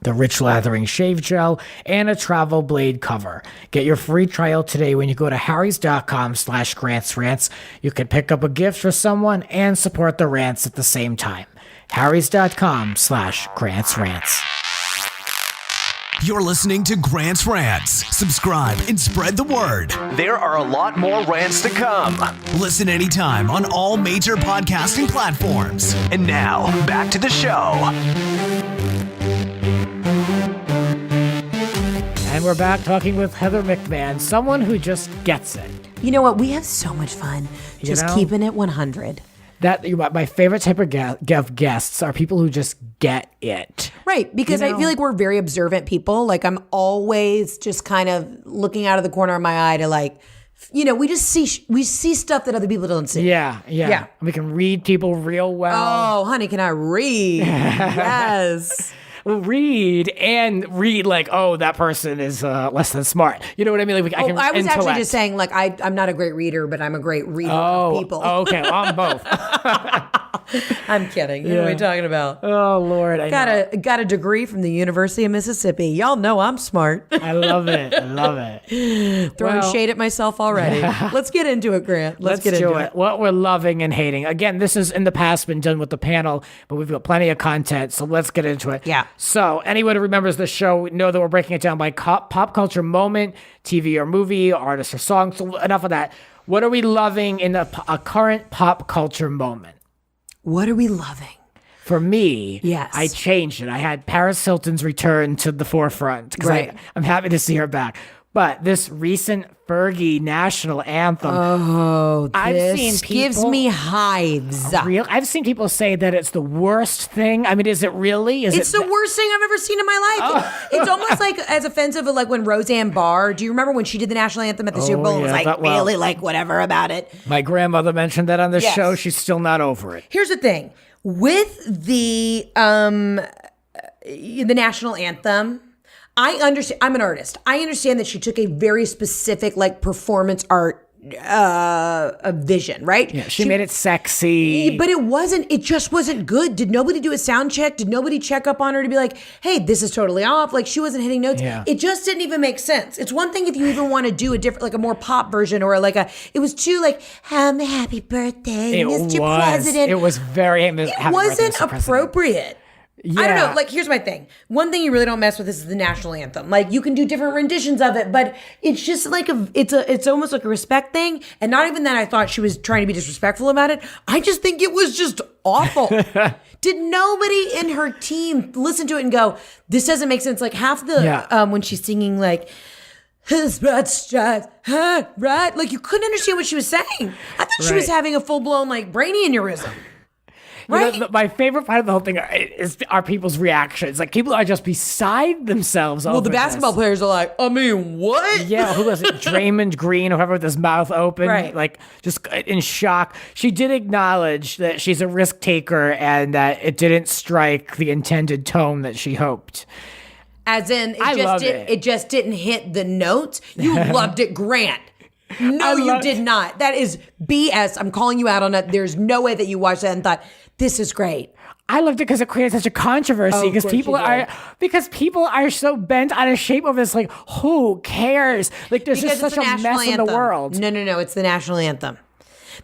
The rich lathering shave gel, and a travel blade cover. Get your free trial today when you go to harrys.com/grantsrants. You can pick up a gift for someone and support the rants at the same time. harrys.com/grantsrants. You're listening to Grant's Rants. Subscribe and spread the word. There are a lot more rants to come. Listen anytime on all major podcasting platforms. And now, back to the show. And we're back talking with Heather McMahan, someone who just gets it. You know what? We have so much fun just keeping it 100. My favorite type of guests are people who just get it. Right, because I feel like we're very observant people. Like I'm always just kind of looking out of the corner of my eye to we see stuff that other people don't see. Yeah. We can read people real well. Oh, honey, can I read? Yes. read like, oh, that person is less than smart. You know what I mean? Like, I was actually just saying, like, I'm not a great reader, but I'm a great reader of people. Okay, well, I'm both. I'm kidding. You know what I'm talking about. Oh, Lord. Got a degree from the University of Mississippi. Y'all know I'm smart. I love it. Throwing shade at myself already. Let's get into it, Grant. Let's get into it. What we're loving and hating. Again, this has in the past been done with the panel, but we've got plenty of content, so let's get into it. Yeah. So anyone who remembers the show know that we're breaking it down by pop culture moment, TV or movie, artist or song. So enough of that. What are we loving in a current pop culture moment? What are we loving? For me, yes. I changed it. I had Paris Hilton's return to the forefront because I'm happy to see her back. But this recent Fergie national anthem, gives me hives. I've seen people say that it's the worst thing. I mean, is it really? It's the worst thing I've ever seen in my life. It's almost like as offensive as like when Roseanne Barr. Do you remember when she did the national anthem at the Super Bowl? And was like really like whatever about it. My grandmother mentioned that on the show. She's still not over it. Here's the thing with the national anthem. I understand. I'm an artist. I understand that she took a very specific, like, performance art vision, right? Yeah, she made it sexy, but it just wasn't good. Did nobody do a sound check? Did nobody check up on her to be like, hey, this is totally off? Like, she wasn't hitting notes. Yeah. It just didn't even make sense. It's one thing if you even want to do a different, like a more pop version or like it was too like, happy birthday, Mr. President. It was very, it wasn't appropriate. Yeah. I don't know. Like, here's my thing. One thing you really don't mess with is the national anthem. Like, you can do different renditions of it, but it's just like it's almost like a respect thing. And not even that I thought she was trying to be disrespectful about it. I just think it was just awful. Did nobody in her team listen to it and go, this doesn't make sense? Like half the when she's singing like, right? Like you couldn't understand what she was saying. I thought she was having a full blown like brain aneurysm. Right. You know, my favorite part of the whole thing are people's reactions. Like, people are just beside themselves. Well, the basketball players are like, I mean, what? Yeah, who was it? Draymond Green, or whoever with his mouth open, right. Like, just in shock. She did acknowledge that she's a risk taker and that it didn't strike the intended tone that she hoped. As in, it just didn't hit the notes. You loved it, Grant. No, you did not. That is BS. I'm calling you out on it. There's no way that you watched that and thought, this is great. I loved it because it created such a controversy because people are so bent out of shape over this. Like, who cares? Like, there's just such a mess in the world. No. It's the national anthem.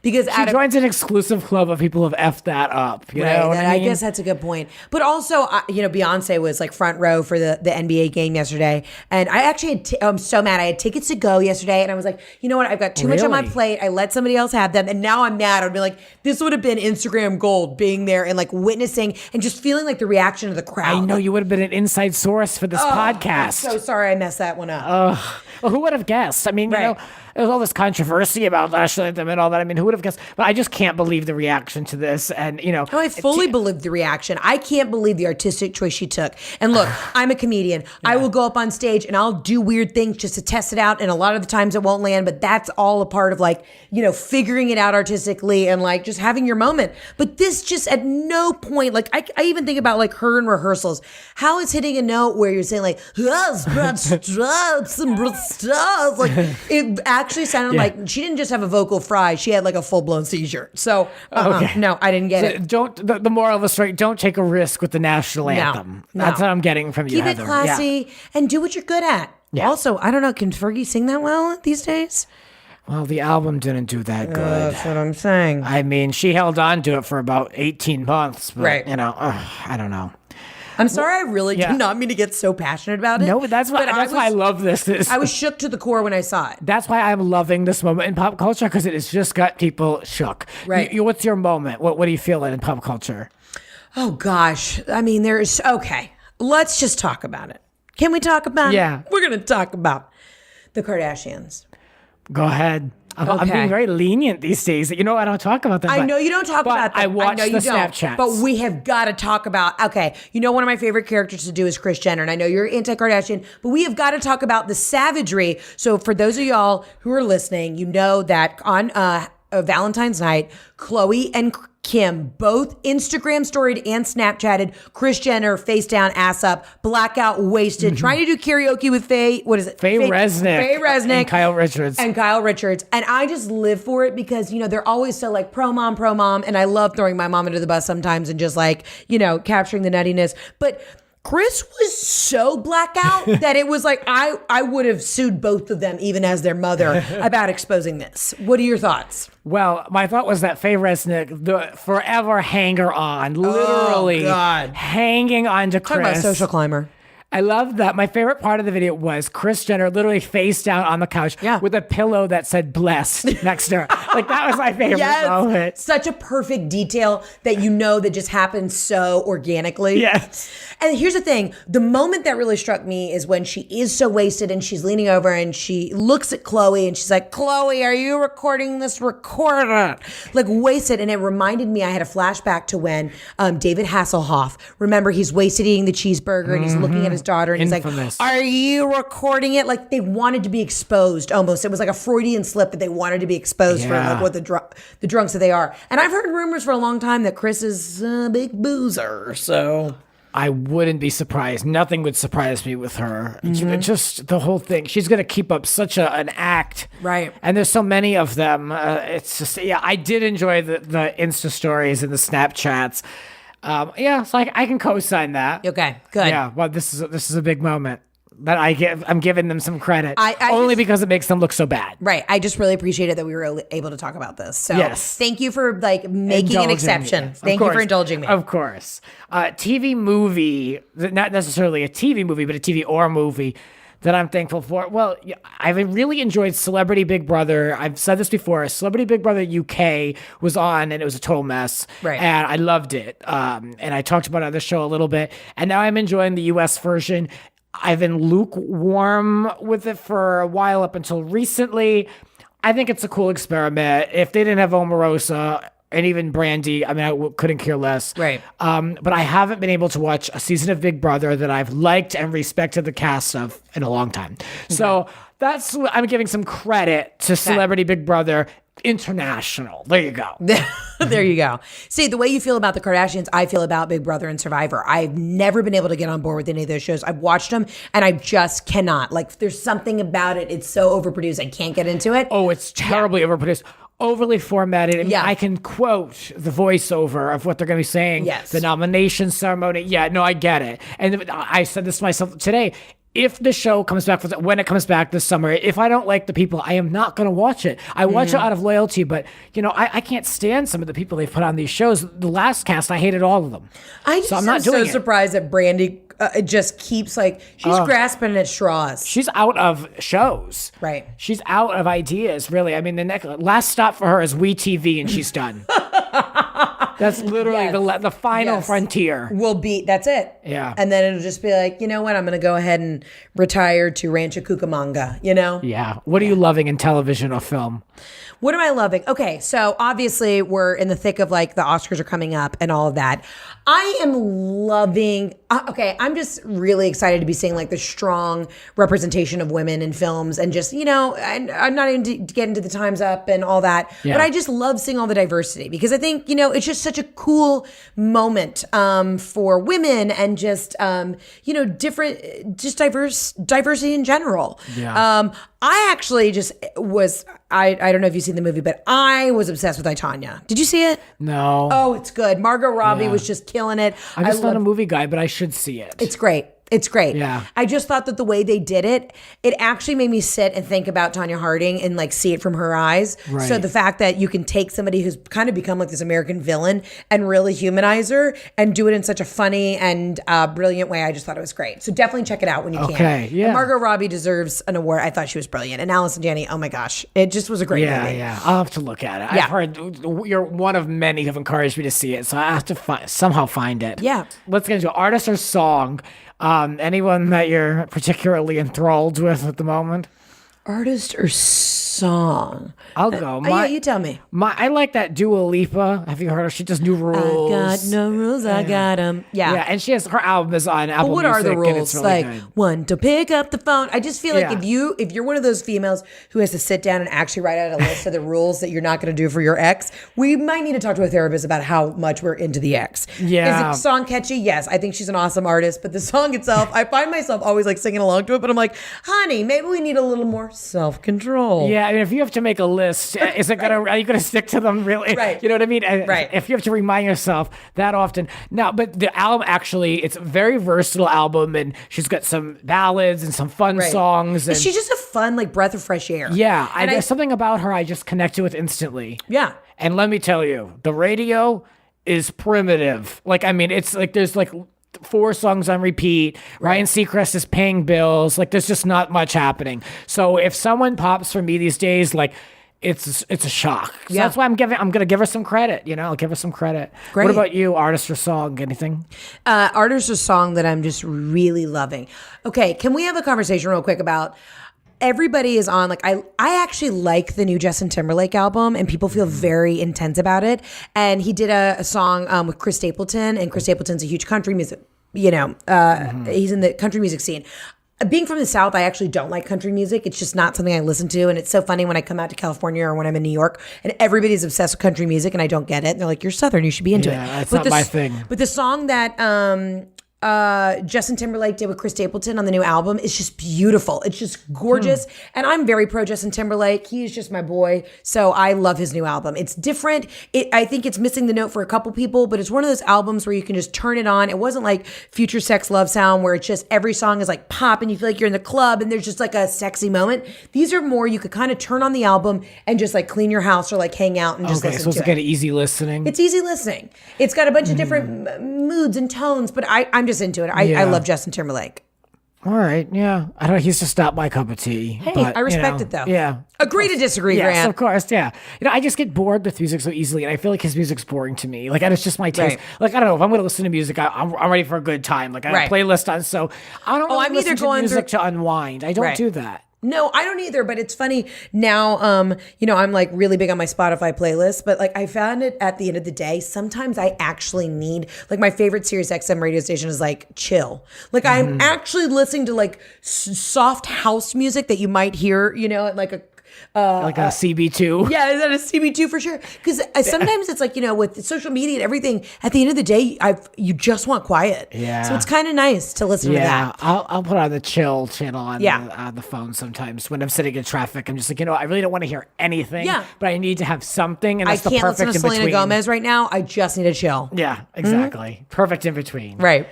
Because she joins an exclusive club of people who have effed that up. You know what I mean? I guess that's a good point. But also, Beyonce was like front row for the NBA game yesterday. And I actually I'm so mad. I had tickets to go yesterday. And I was like, you know what? I've got too much on my plate. I let somebody else have them. And now I'm mad. I'd be like, this would have been Instagram gold, being there and like witnessing and just feeling like the reaction of the crowd. I know you would have been an inside source for this podcast. I'm so sorry I messed that one up. Well, who would have guessed? I mean, there's all this controversy about national anthem and all that. I mean, who would have guessed? But I just can't believe the reaction to this. And, I fully believe the reaction. I can't believe the artistic choice she took. And look, I'm a comedian. Yeah. I will go up on stage and I'll do weird things just to test it out. And a lot of the times it won't land, but that's all a part of like, figuring it out artistically and like just having your moment. But this just at no point, like I even think about like her in rehearsals. How is hitting a note where you're saying like, like it actually sounded like she didn't just have a vocal fry, she had like a full-blown seizure. So no, I didn't get it. The moral of the story, don't take a risk with the national anthem. No. That's what I'm getting from you, Heather. Keep it classy and do what you're good at. Yeah. Also, I don't know, can Fergie sing that well these days? Well, the album didn't do that good. That's what I'm saying. I mean, she held on to it for about 18 months. But, right. I don't know. I'm sorry, I really did not mean to get so passionate about it. No, but that's why I love this. I was shook to the core when I saw it. That's why I'm loving this moment in pop culture, because it has just got people shook. Right. What's your moment? What do you feel in pop culture? Oh, gosh. I mean, okay. Let's just talk about it. Can we talk about it? We're going to talk about the Kardashians. Go ahead. I'm being very lenient these days. I don't talk about that. I know you don't talk about that. I watch the Snapchats. But we have got to talk about, one of my favorite characters to do is Kris Jenner. And I know you're anti-Kardashian, but we have got to talk about the savagery. So for those of y'all who are listening, you know that on Valentine's night, Khloe and Kim both Instagram storied and Snapchatted Kris Jenner face down, ass up, blackout, wasted, trying to do karaoke with Faye. What is it? Faye Resnick. Faye Resnick. And Kyle Richards. And I just live for it because, they're always so like pro mom. And I love throwing my mom into the bus sometimes and just like, capturing the nuttiness. But Kris was so blackout that it was like I would have sued both of them, even as their mother, about exposing this. What are your thoughts? Well, my thought was that Faye Resnick, the forever hanger on, literally hanging on to Kris. Talk about social climber. I love that. My favorite part of the video was Kris Jenner literally face down on the couch with a pillow that said blessed next to her. Like, that was my favorite moment. Such a perfect detail that that just happened so organically. Yes. And here's the thing. The moment that really struck me is when she is so wasted and she's leaning over and she looks at Khloe and she's like, Khloe, are you recording this? Record it. Like, wasted. And it reminded me, I had a flashback to when David Hasselhoff, remember, he's wasted eating the cheeseburger and he's looking at his daughter and Infamous. he's like, are you recording it? Like, they wanted to be exposed almost. It was like a Freudian slip that they wanted to be exposed for like what the drunks that they are. And I've heard rumors for a long time that Kris is a big boozer. So I wouldn't be surprised. Nothing would surprise me with her. Just the whole thing. She's going to keep up such an act. Right. And there's so many of them. It's just, I did enjoy the Insta stories and the Snapchats. So I can co-sign that. Okay, good. Yeah, well, this is a big moment that I'm giving them some credit. Only because it makes them look so bad. Right. I just really appreciate it that we were able to talk about this. So thank you for making an exception. Thank you for indulging me. Of course. TV movie, not necessarily a TV movie, but a TV or movie that I'm thankful for. Well, I've really enjoyed Celebrity Big Brother. I've said this before. Celebrity Big Brother UK was on, and it was a total mess. Right. And I loved it. And I talked about it on the show a little bit. And now I'm enjoying the US version. I've been lukewarm with it for a while up until recently. I think it's a cool experiment. If they didn't have Omorosa and even Brandy, I couldn't care less. Right. But I haven't been able to watch a season of Big Brother that I've liked and respected the cast of in a long time. So I'm giving some credit to Celebrity Big Brother International. There you go. There you go. See, the way you feel about the Kardashians, I feel about Big Brother and Survivor. I've never been able to get on board with any of those shows. I've watched them and I just cannot. Like, there's something about it. It's so overproduced. I can't get into it. Oh, it's terribly overproduced. Overly formatted. I mean, Yeah. I can quote the voiceover of what they're going to be saying. Yes. The nomination ceremony. Yeah, no, I get it. And I said this to myself today. If the show comes back, when it comes back this summer, if I don't like the people, I am not going to watch it. I watch it out of loyalty, but, I can't stand some of the people they put on these shows. The last cast, I hated all of them. I just I'm not am so doing it. surprised that Brandy just keeps she's grasping at straws. She's out of shows. Right. She's out of ideas, really. I mean, the last stop for her is WeTV, and she's done. That's literally the final frontier. That's it. Yeah. And then it'll just be like, you know what? I'm going to go ahead and retire to Rancho Cucamonga, Yeah. What are you loving in television or film? What am I loving? Okay, so obviously we're in the thick of the Oscars are coming up and all of that. I am loving, I'm just really excited to be seeing the strong representation of women in films and just, I'm not even to get into the Time's Up and all that, but I just love seeing all the diversity because I think, it's just such a cool moment for women and just, diversity in general. Yeah. I actually just was, I don't know if you've seen the movie, but I was obsessed with I, Tonya. Did you see it? No. Oh, it's good. Margot Robbie was just killing it. I'm just not a movie guy, but I should see it. It's great. It's great. Yeah. I just thought that the way they did it, it actually made me sit and think about Tonya Harding and see it from her eyes. Right. So the fact that you can take somebody who's kind of become this American villain and really humanize her and do it in such a funny and brilliant way, I just thought it was great. So definitely check it out when you can. Okay, yeah. And Margot Robbie deserves an award. I thought she was brilliant. And Allison Janney, oh my gosh, it just was a great movie. Yeah. I'll have to look at it. Yeah. I've heard you're one of many who've encouraged me to see it, so I have to somehow find it. Yeah. Let's get into artist or song. Anyone that you're particularly enthralled with at the moment? Artist or song. I'll go. Yeah, you tell me. I like that Dua Lipa. Have you heard her? She does New Rules. I got no rules, I got them. Yeah. Yeah, and she has her album is on Apple But what Music. are the rules? And it's really like good. one, to pick up the phone. I just feel like if you're one of those females who has to sit down and actually write out a list of the rules that you're not going to do for your ex, we might need to talk to a therapist about how much we're into the ex. Yeah. Is the song catchy? Yes. I think she's an awesome artist, but the song itself, I find myself always like singing along to it, but I'm like, honey, maybe we need a little more self-control. Yeah, I mean, if you have to make a list, is it gonna? Are you gonna stick to them really? Right. You know what I mean? Right. If you have to remind yourself that often. No, but the album actually, it's a very versatile album, and she's got some ballads and some fun songs. And She's just a fun like breath of fresh air. yeah, And there's something about her I just connected with instantly. Yeah. And let me tell you, the radio is primitive. Like, I mean, it's like there's like 4 songs on repeat. Ryan Seacrest is paying bills. Like, there's just not much happening. So if someone pops for me these days, like, it's a shock. So that's why I'm gonna give her some credit. You know, I'll give her some credit. Great. What about you, artist or song? Anything? Artist or song that I'm just really loving. Okay, can we have a conversation real quick about everybody is on like I actually like the new Justin Timberlake album and people feel very intense about it. And he did a song with Chris Stapleton, and Chris Stapleton's a huge country music, he's in the country music scene. Being from the South, I actually don't like country music. It's just not something I listen to. And it's so funny when I come out to California or when I'm in New York and everybody's obsessed with country music and I don't get it. And they're like, you're Southern, you should be into it. That's not my thing. But the song that Justin Timberlake did with Chris Stapleton on the new album is just beautiful. It's just gorgeous. And I'm very pro Justin Timberlake. He is just my boy. So I love his new album. It's different. I think it's missing the note for a couple people, but it's one of those albums where you can just turn it on. It wasn't like Future Sex Love Sound where it's just every song is like pop and you feel like you're in the club and there's just like a sexy moment. These are more you could kind of turn on the album and just like clean your house or like hang out and just listen to it. So it's kind of easy listening. It's easy listening. It's got a bunch of different moods and tones, but I'm just into it. I love Justin Timberlake. All right, yeah. I don't know. He's just not my cup of tea. Hey, but, I respect it though. Yeah. Agree to disagree, Yes, Grant. of course, yeah. I just get bored with music so easily, and I feel like his music's boring to me. Like, and it's just my taste. Right. Like, I don't know, if I'm going to listen to music, I'm ready for a good time. Like, I have a playlist on, so I don't really I'm listen either to going music to unwind. I don't do that. No, I don't either, but it's funny now, I'm like really big on my Spotify playlist, but like I found it at the end of the day, sometimes I actually need, like my favorite Sirius XM radio station is like chill. Like I'm actually listening to like soft house music that you might hear, at like a CB2. Yeah, is that a CB2 for sure? Because sometimes it's like, with social media and everything, at the end of the day, you just want quiet. Yeah. So it's kind of nice to listen to that. I'll put on the chill channel on the phone sometimes when I'm sitting in traffic. I'm just like, I really don't want to hear anything. Yeah. But I need to have something, and that's the perfect in between. I can't listen to Selena Gomez right now. I just need to chill. Yeah, exactly. Perfect in between. Right.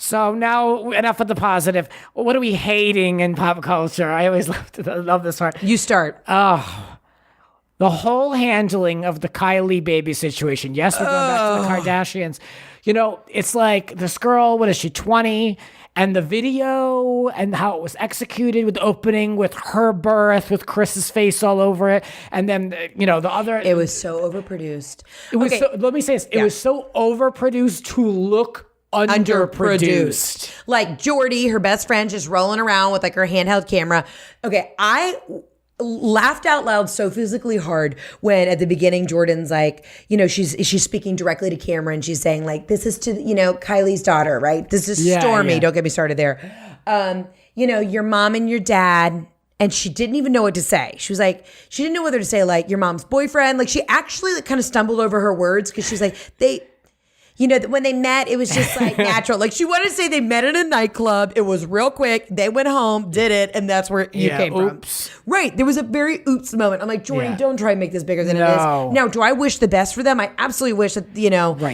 So now, enough of the positive. What are we hating in pop culture? I always love this part. You start. Oh, the whole handling of the Kylie baby situation. Yes, we're going back to the Kardashians. It's like this girl, what is she, 20? And the video and how it was executed with the opening with her birth, with Chris's face all over it. And then, the other. It was so overproduced. It was let me say this. It was so overproduced to look underproduced. Like Jordy, her best friend, just rolling around with like her handheld camera. Okay, I laughed out loud so physically hard when at the beginning Jordan's like, she's speaking directly to camera and she's saying like, this is to, Kylie's daughter, right? This is Stormy. Yeah. Don't get me started there. Your mom and your dad. And she didn't even know what to say. She was like, she didn't know whether to say like your mom's boyfriend. Like she actually like kind of stumbled over her words because she's like, when they met, it was just like natural. Like she wanted to say they met in a nightclub. It was real quick. They went home, did it, and that's where you came from. Right. There was a very oops moment. I'm like, Jordan, don't try and make this bigger than it is. Now, do I wish the best for them? I absolutely wish that,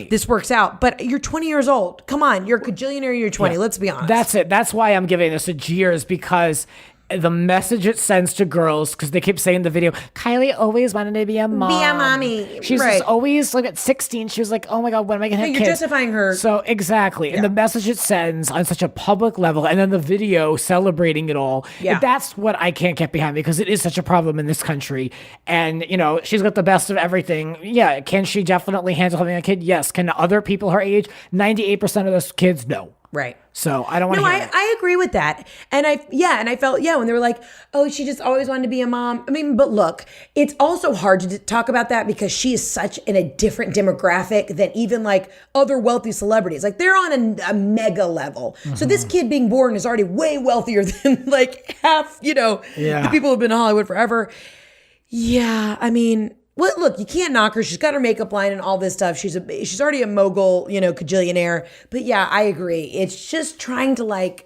this works out. But you're 20 years old. Come on. You're a cajillionaire. You're 20. Let's be honest. That's it. That's why I'm giving this a jeers, because the message it sends to girls, because they keep saying in the video, Kylie always wanted to be a mom. Be a mommy. She's just always like at 16. She was like, oh my God, when am I going to have kids? You're justifying her. So exactly. And the message it sends on such a public level, and then the video celebrating it all. Yeah. That's what I can't get behind, because it is such a problem in this country. And, she's got the best of everything. Yeah. Can she definitely handle having a kid? Yes. Can other people her age? 98% of those kids, no. Right. So I don't want to hear it. I agree with that. And I felt, when they were like, oh, she just always wanted to be a mom. I mean, but look, it's also hard to talk about that because she is such in a different demographic than even like other wealthy celebrities. Like they're on a mega level. So this kid being born is already way wealthier than like half, the people who've been in Hollywood forever. Yeah. I mean, well, look, you can't knock her. She's got her makeup line and all this stuff. She's already a mogul, cajillionaire. But yeah, I agree. It's just trying to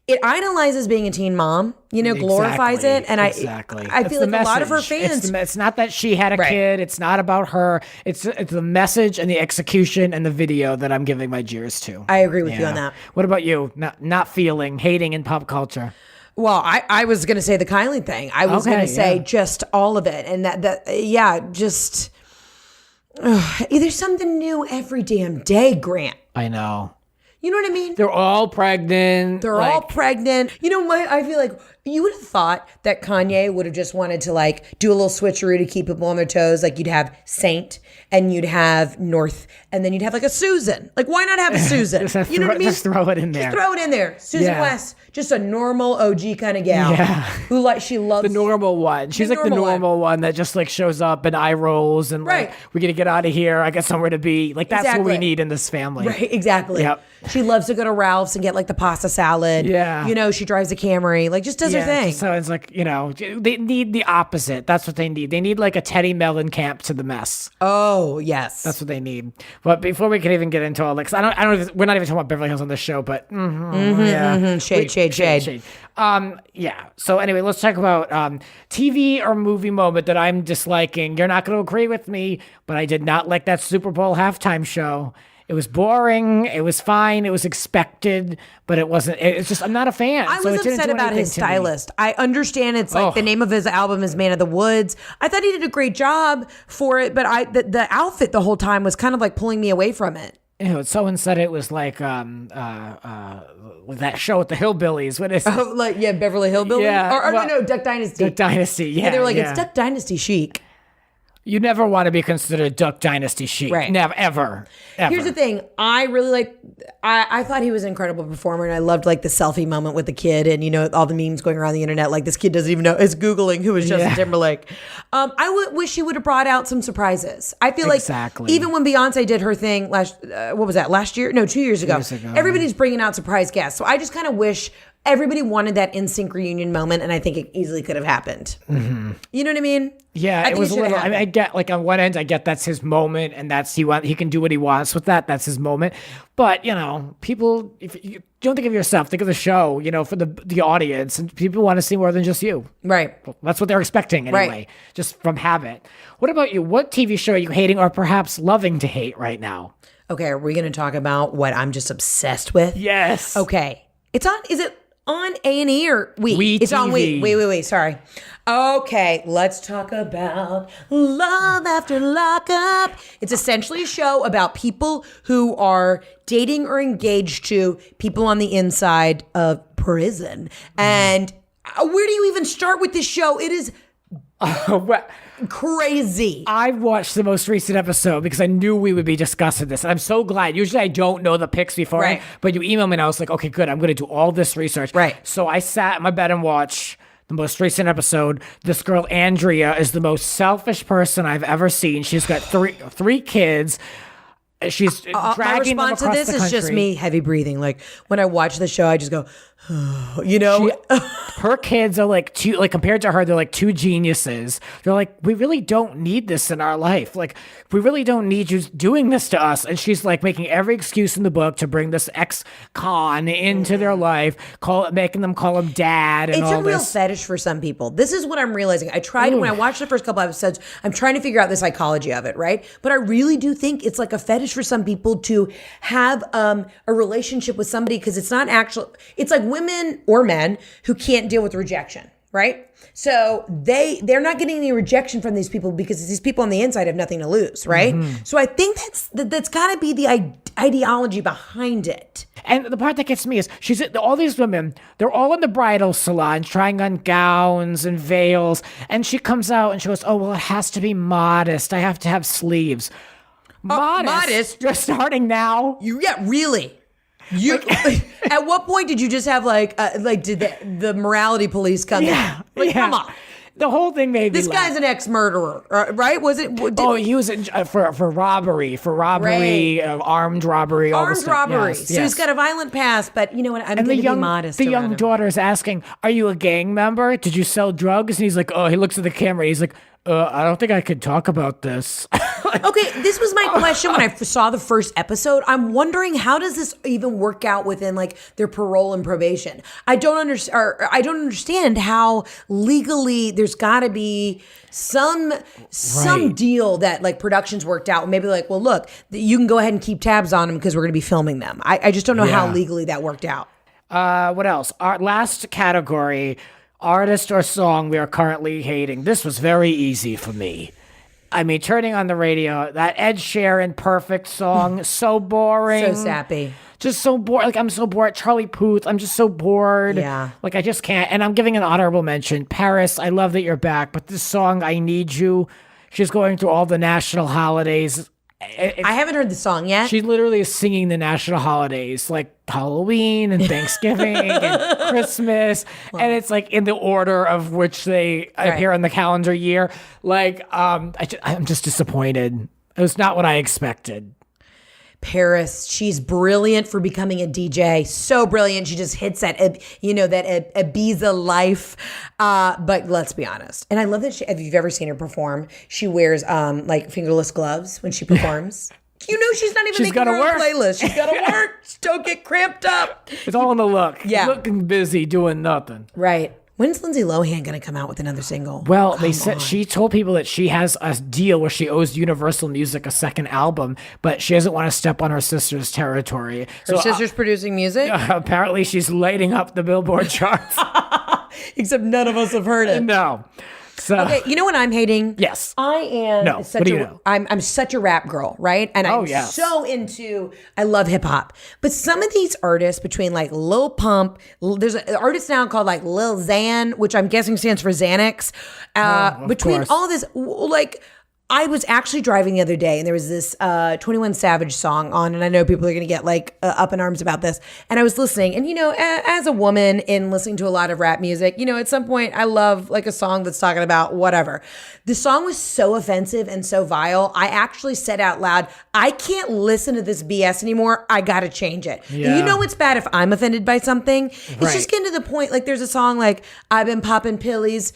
it idolizes being a teen mom, glorifies it. And I feel like a lot of her fans. It's not that she had a kid. It's not about her. It's the message and the execution and the video that I'm giving my jeers to. I agree with you on that. What about you? Not hating in pop culture. Well, I was going to say the Kylie thing. I was going to say just all of it. And there's something new every damn day, Grant. I know. You know what I mean? They're all pregnant. They're all pregnant. I feel like you would have thought that Kanye would have just wanted to do a little switcheroo to keep people on their toes. Like you'd have Saint and you'd have North and then you'd have a Susan. Like why not have a Susan? You know what I mean? Just throw it in there. Just throw it in there. Susan West, just a normal OG kind of gal who she loves the normal one. She's the normal one that just shows up and eye rolls and we're gonna get out of here. I got somewhere to be. That's what we need in this family. Right, exactly. Yep. She loves to go to Ralph's and get the pasta salad. Yeah. She drives a Camry. Just does her thing. So it's they need the opposite. That's what they need. They need a Teddy Mellencamp to the mess. Oh, yes. That's what they need. But before we can even get into all we're not even talking about Beverly Hills on this show, but shade. So anyway, let's talk about TV or movie moment that I'm disliking. You're not going to agree with me, but I did not like that Super Bowl halftime show. It was boring. It was fine. It was expected, but it wasn't. It's just I'm not a fan. I was upset about his stylist. I understand it's the name of his album is Man of the Woods. I thought he did a great job for it, but the outfit the whole time was kind of pulling me away from it. Someone said it was that show with the hillbillies. What is it? Beverly Hillbillies? Yeah. No, Duck Dynasty. Duck Dynasty, yeah. They're it's Duck Dynasty chic. You never want to be considered Duck Dynasty chic. Right. Never, ever. Here's the thing. I really I thought he was an incredible performer, and I loved the selfie moment with the kid and, all the memes going around the internet. This kid doesn't even know, is Googling who is Justin Timberlake. I wish he would have brought out some surprises. I feel even when Beyonce did her thing last year? No, 2 years ago. Everybody's bringing out surprise guests. So I just kind of wish everybody wanted that NSYNC reunion moment, and I think it easily could have happened. Mm-hmm. You know what I mean? Yeah, it was a little. I get on one end, I get that's his moment, and that's he can do what he wants with that. That's his moment. But people, if you don't think of yourself, think of the show. For the audience, and people want to see more than just you. Right. Well, that's what they're expecting anyway, just from habit. What about you? What TV show are you hating, or perhaps loving to hate right now? Okay, are we going to talk about what I'm just obsessed with? Yes. Okay, it's on. Is it on A&E or We? It's TV. On We. Wait. Sorry. Okay, let's talk about Love After Lockup. It's essentially a show about people who are dating or engaged to people on the inside of prison. And where do you even start with this show? It is crazy. I watched the most recent episode because I knew we would be discussing this. And I'm so glad. Usually I don't know the picks before, but you emailed me and I was like, okay, good. I'm going to do all this research. Right. So I sat in my bed and watched the most recent episode. This girl, Andrea, is the most selfish person I've ever seen. She's got three kids. She's dragging them across the country. My response to this is just me heavy breathing. When I watch the show, I just go, her kids are compared to her, they're two geniuses. They're we really don't need this in our life. We really don't need you doing this to us. And she's making every excuse in the book to bring this ex-con into their life, making them call him dad and all this. It's a real fetish for some people. This is what I'm realizing. I tried, when I watched the first couple episodes, I'm trying to figure out the psychology of it, right? But I really do think it's a fetish for some people to have a relationship with somebody because it's not actual. It's women or men who can't deal with rejection, right? So they're not getting any rejection from these people because these people on the inside have nothing to lose, right? Mm-hmm. So I think that's got to be the ideology behind it. And the part that gets me is all these women, they're all in the bridal salon trying on gowns and veils, and she comes out and she goes, "Oh, well, it has to be modest. I have to have sleeves." Modest? Modest? You're starting now? Yeah, really. You at what point did you just have did the morality police come in? Come on. The whole thing made me This guy's an ex-murderer, right? Was it? He was for robbery, armed robbery, all armed this stuff. robbery. Yes, so he's got a violent past, but you know what? I'm going to be modest. The young daughter is asking, "Are you a gang member? Did you sell drugs?" And he's like, "Oh." He looks at the camera. He's like, "I don't think I could talk about this." Okay, this was my question when I saw the first episode. I'm wondering, how does this even work out within their parole and probation? I don't understand how legally there's got to be some deal that production's worked out. Maybe well, look, you can go ahead and keep tabs on them because we're going to be filming them. I just don't know how legally that worked out. What else? Our last category, artist or song we are currently hating. This was very easy for me. I mean, turning on the radio, that Ed Sheeran Perfect song, so boring. So sappy. Just so bored. I'm so bored. Charlie Puth, I'm just so bored. Yeah. I just can't. And I'm giving an honorable mention. Paris, I love that you're back, but this song, I Need You, she's going through all the national holidays. I haven't heard the song yet. She literally is singing the national holidays, like Halloween and Thanksgiving and Christmas. And it's in the order of which they appear on the calendar year. I'm just disappointed. It was not what I expected. Paris, she's brilliant for becoming a DJ. So brilliant. She just hits that Ibiza life. But let's be honest. And I love that if you've ever seen her perform, she wears fingerless gloves when she performs. You know she's not even making her own playlist. She's got to work. Don't get cramped up. It's all in the look. Yeah. Looking busy, doing nothing. Right. When's Lindsay Lohan going to come out with another single? Well, they said she told people that she has a deal where she owes Universal Music a second album, but she doesn't want to step on her sister's territory. Her sister's producing music? Apparently, she's lighting up the Billboard charts. Except none of us have heard it. No. So, okay, you know what I'm hating? Yes. I am I'm such a rap girl, right? And I'm so into, I love hip hop. But some of these artists between Lil Pump, there's an artist now called Lil Xan, which I'm guessing stands for Xanax. Between course. all this, I was actually driving the other day and there was this 21 Savage song on, and I know people are going to get up in arms about this. And I was listening, and as a woman in listening to a lot of rap music, at some point I love a song that's talking about whatever. The song was so offensive and so vile. I actually said out loud, I can't listen to this BS anymore. I got to change it. Yeah. And it's bad if I'm offended by something. It's just getting to the point, there's a song I've been popping pillies,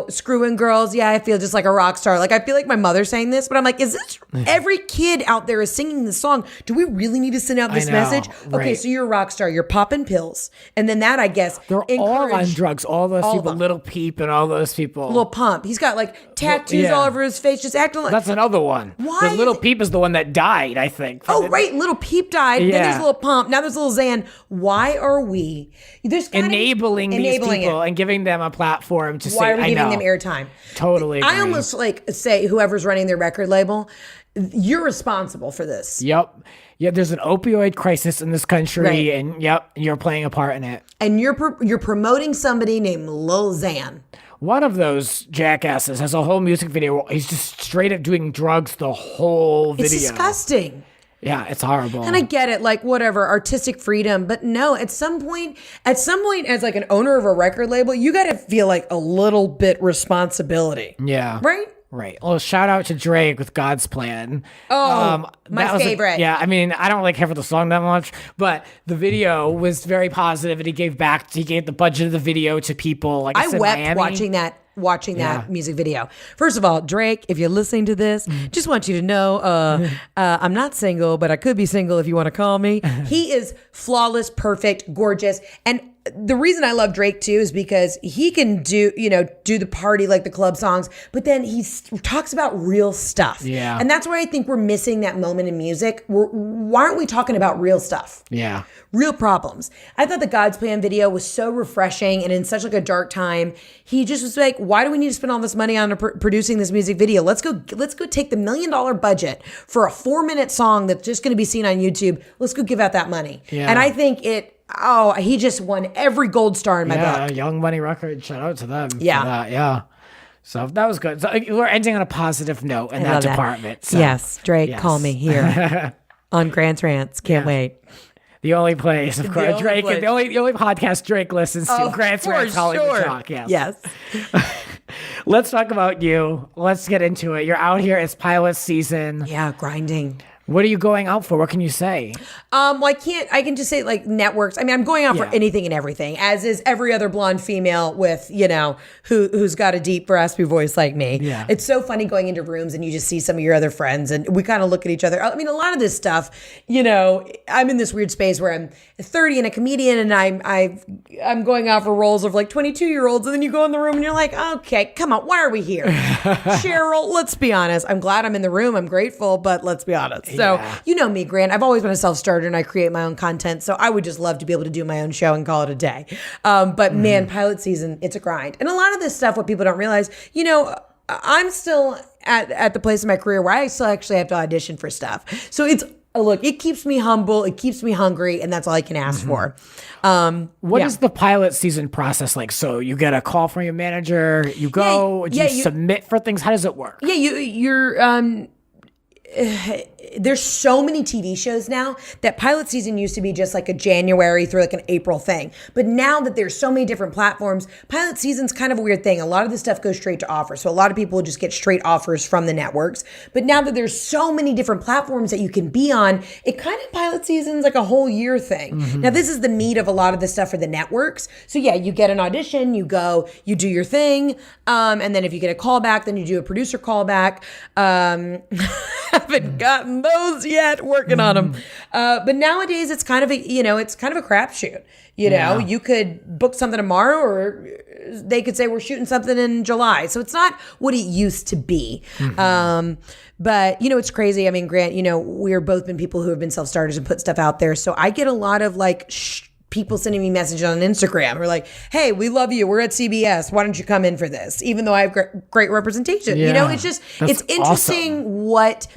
screwing girls. Yeah, I feel just like a rock star. I feel like my mother saying this, but I'm is this every kid out there is singing this song? Do we really need to send out this message? Okay, so you're a rock star, you're popping pills, and then that, I guess, they're all on drugs. All those people, Lil Peep and all those people. Lil Pump, he's got tattoos all over his face, just acting like. That's another one. Why? Because Lil Peep is the one that died, I think. Right, Lil Peep died. Then there's Lil Pump. Now there's Lil Xan. Why are we enabling these people and giving them a platform to say? Why are we giving them airtime? Totally agree. I almost say whoever's running their record label, you're responsible for this. Yep. Yeah, there's an opioid crisis in this country, and you're playing a part in it. And you're promoting somebody named Lil Xan. One of those jackasses has a whole music video. He's just straight up doing drugs the whole video. It's disgusting. Yeah, it's horrible. And I get it, whatever, artistic freedom, but no, at some point, as an owner of a record label, you got to feel a little bit responsibility. Yeah. Right? Right. Well, shout out to Drake with God's Plan. Oh, my favorite. I mean, I don't really care for the song that much, but the video was very positive, and he gave the budget of the video to people. I wept watching that music video. First of all, Drake, if you're listening to this, just want you to know, I'm not single, but I could be single if you want to call me. He is flawless, perfect, gorgeous. And the reason I love Drake too is because he can do the party, the club songs, but then he talks about real stuff. Yeah. And that's where I think we're missing that moment in music. Why aren't we talking about real stuff? Yeah. Real problems. I thought the God's Plan video was so refreshing, and in such a dark time, he just was why do we need to spend all this money on producing this music video? Let's go take the $1 million budget for a 4-minute song that's just going to be seen on YouTube. Let's go give out that money. Yeah. And I think he just won every gold star in my book. Yeah, Young Money Records. Shout out to them. Yeah. For that. Yeah. So that was good. So we're ending on a positive note in that department. So, yes. Drake, call me here on Grant's Rants. Can't wait. The only place, of course. Drake, the only podcast Drake listens to. Grant's Rants Hollywood Talk. Yes. Let's talk about you. Let's get into it. You're out here. It's pilot season. Yeah, grinding. What are you going out for? What can you say? Well, I can just say like networks. I mean, I'm going out for anything and everything, as is every other blonde female with, who's got a deep, raspy voice like me. Yeah. It's so funny going into rooms and you just see some of your other friends and we kind of look at each other. I mean, a lot of this stuff, I'm in this weird space where I'm 30 and a comedian and I'm going out for roles of like 22-year-olds, and then you go in the room and you're like, okay, come on, why are we here? Cheryl, let's be honest. I'm glad I'm in the room. I'm grateful, but let's be honest. So, you know me, Grant. I've always been a self-starter and I create my own content. So I would just love to be able to do my own show and call it a day. But man, pilot season, it's a grind. And a lot of this stuff, what people don't realize, I'm still at the place in my career where I still actually have to audition for stuff. So it keeps me humble. It keeps me hungry. And that's all I can ask for. What is the pilot season process like? So you get a call from your manager, you go, you submit for things. How does it work? Yeah, you're there's so many TV shows now that pilot season used to be just like a January through like an April thing. But now that there's so many different platforms, pilot season's kind of a weird thing. A lot of this stuff goes straight to offer. So a lot of people will just get straight offers from the networks. But now that there's so many different platforms that you can be on, it kind of pilot season's like a whole year thing. Now this is the meat of a lot of the stuff for the networks. So yeah, you get an audition, you go, you do your thing. And then if you get a callback, then you do a producer callback. Haven't gotten those yet, working on them. But nowadays it's kind of a crapshoot. You could book something tomorrow or they could say we're shooting something in July. So it's not what it used to be. But it's crazy. I mean, Grant, we're both been people who have been self-starters and put stuff out there. So I get a lot of people sending me messages on Instagram. We're like, hey, we love you. We're at CBS. Why don't you come in for this? Even though I have great representation. It's interesting what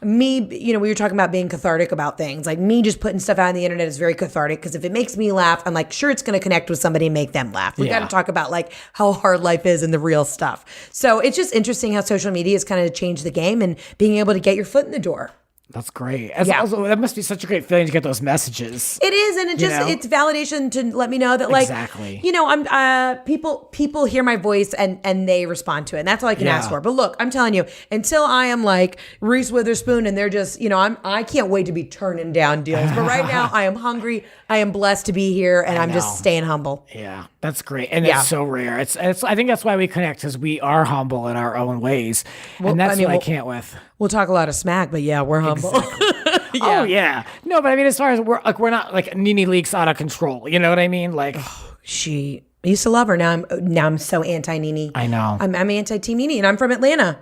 me, we were talking about being cathartic about things. Like me just putting stuff out on the internet is very cathartic because if it makes me laugh, I'm like, sure, it's going to connect with somebody and make them laugh. We got to talk about like how hard life is and the real stuff. So it's just interesting how social media has kind of changed the game and being able to get your foot in the door. That's great. Also, that must be such a great feeling to get those messages. It is, and it's validation to let me know that, like, exactly. I'm people hear my voice and they respond to it, and that's all I can ask for. But look, I'm telling you, until I am like Reese Witherspoon, and they're just, I can't wait to be turning down deals. But right now, I am hungry. I am blessed to be here, and I'm just staying humble. Yeah, that's great, and it's so rare. It's I think that's why we connect, because we are humble in our own ways, and that's what I can't with. We'll talk a lot of smack, but yeah, we're humble. Exactly. Oh yeah, no, but I mean, as far as we're not like Nene Leakes out of control. You know what I mean? Like, I used to love her. Now I'm so anti Nene. I know. I'm anti Team Nene, and I'm from Atlanta.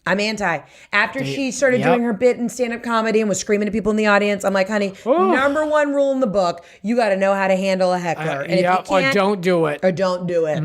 I'm anti. After she started doing her bit in stand-up comedy and was screaming at people in the audience, I'm like, honey, number one rule in the book, you got to know how to handle a heckler. And if you can't, or don't do it.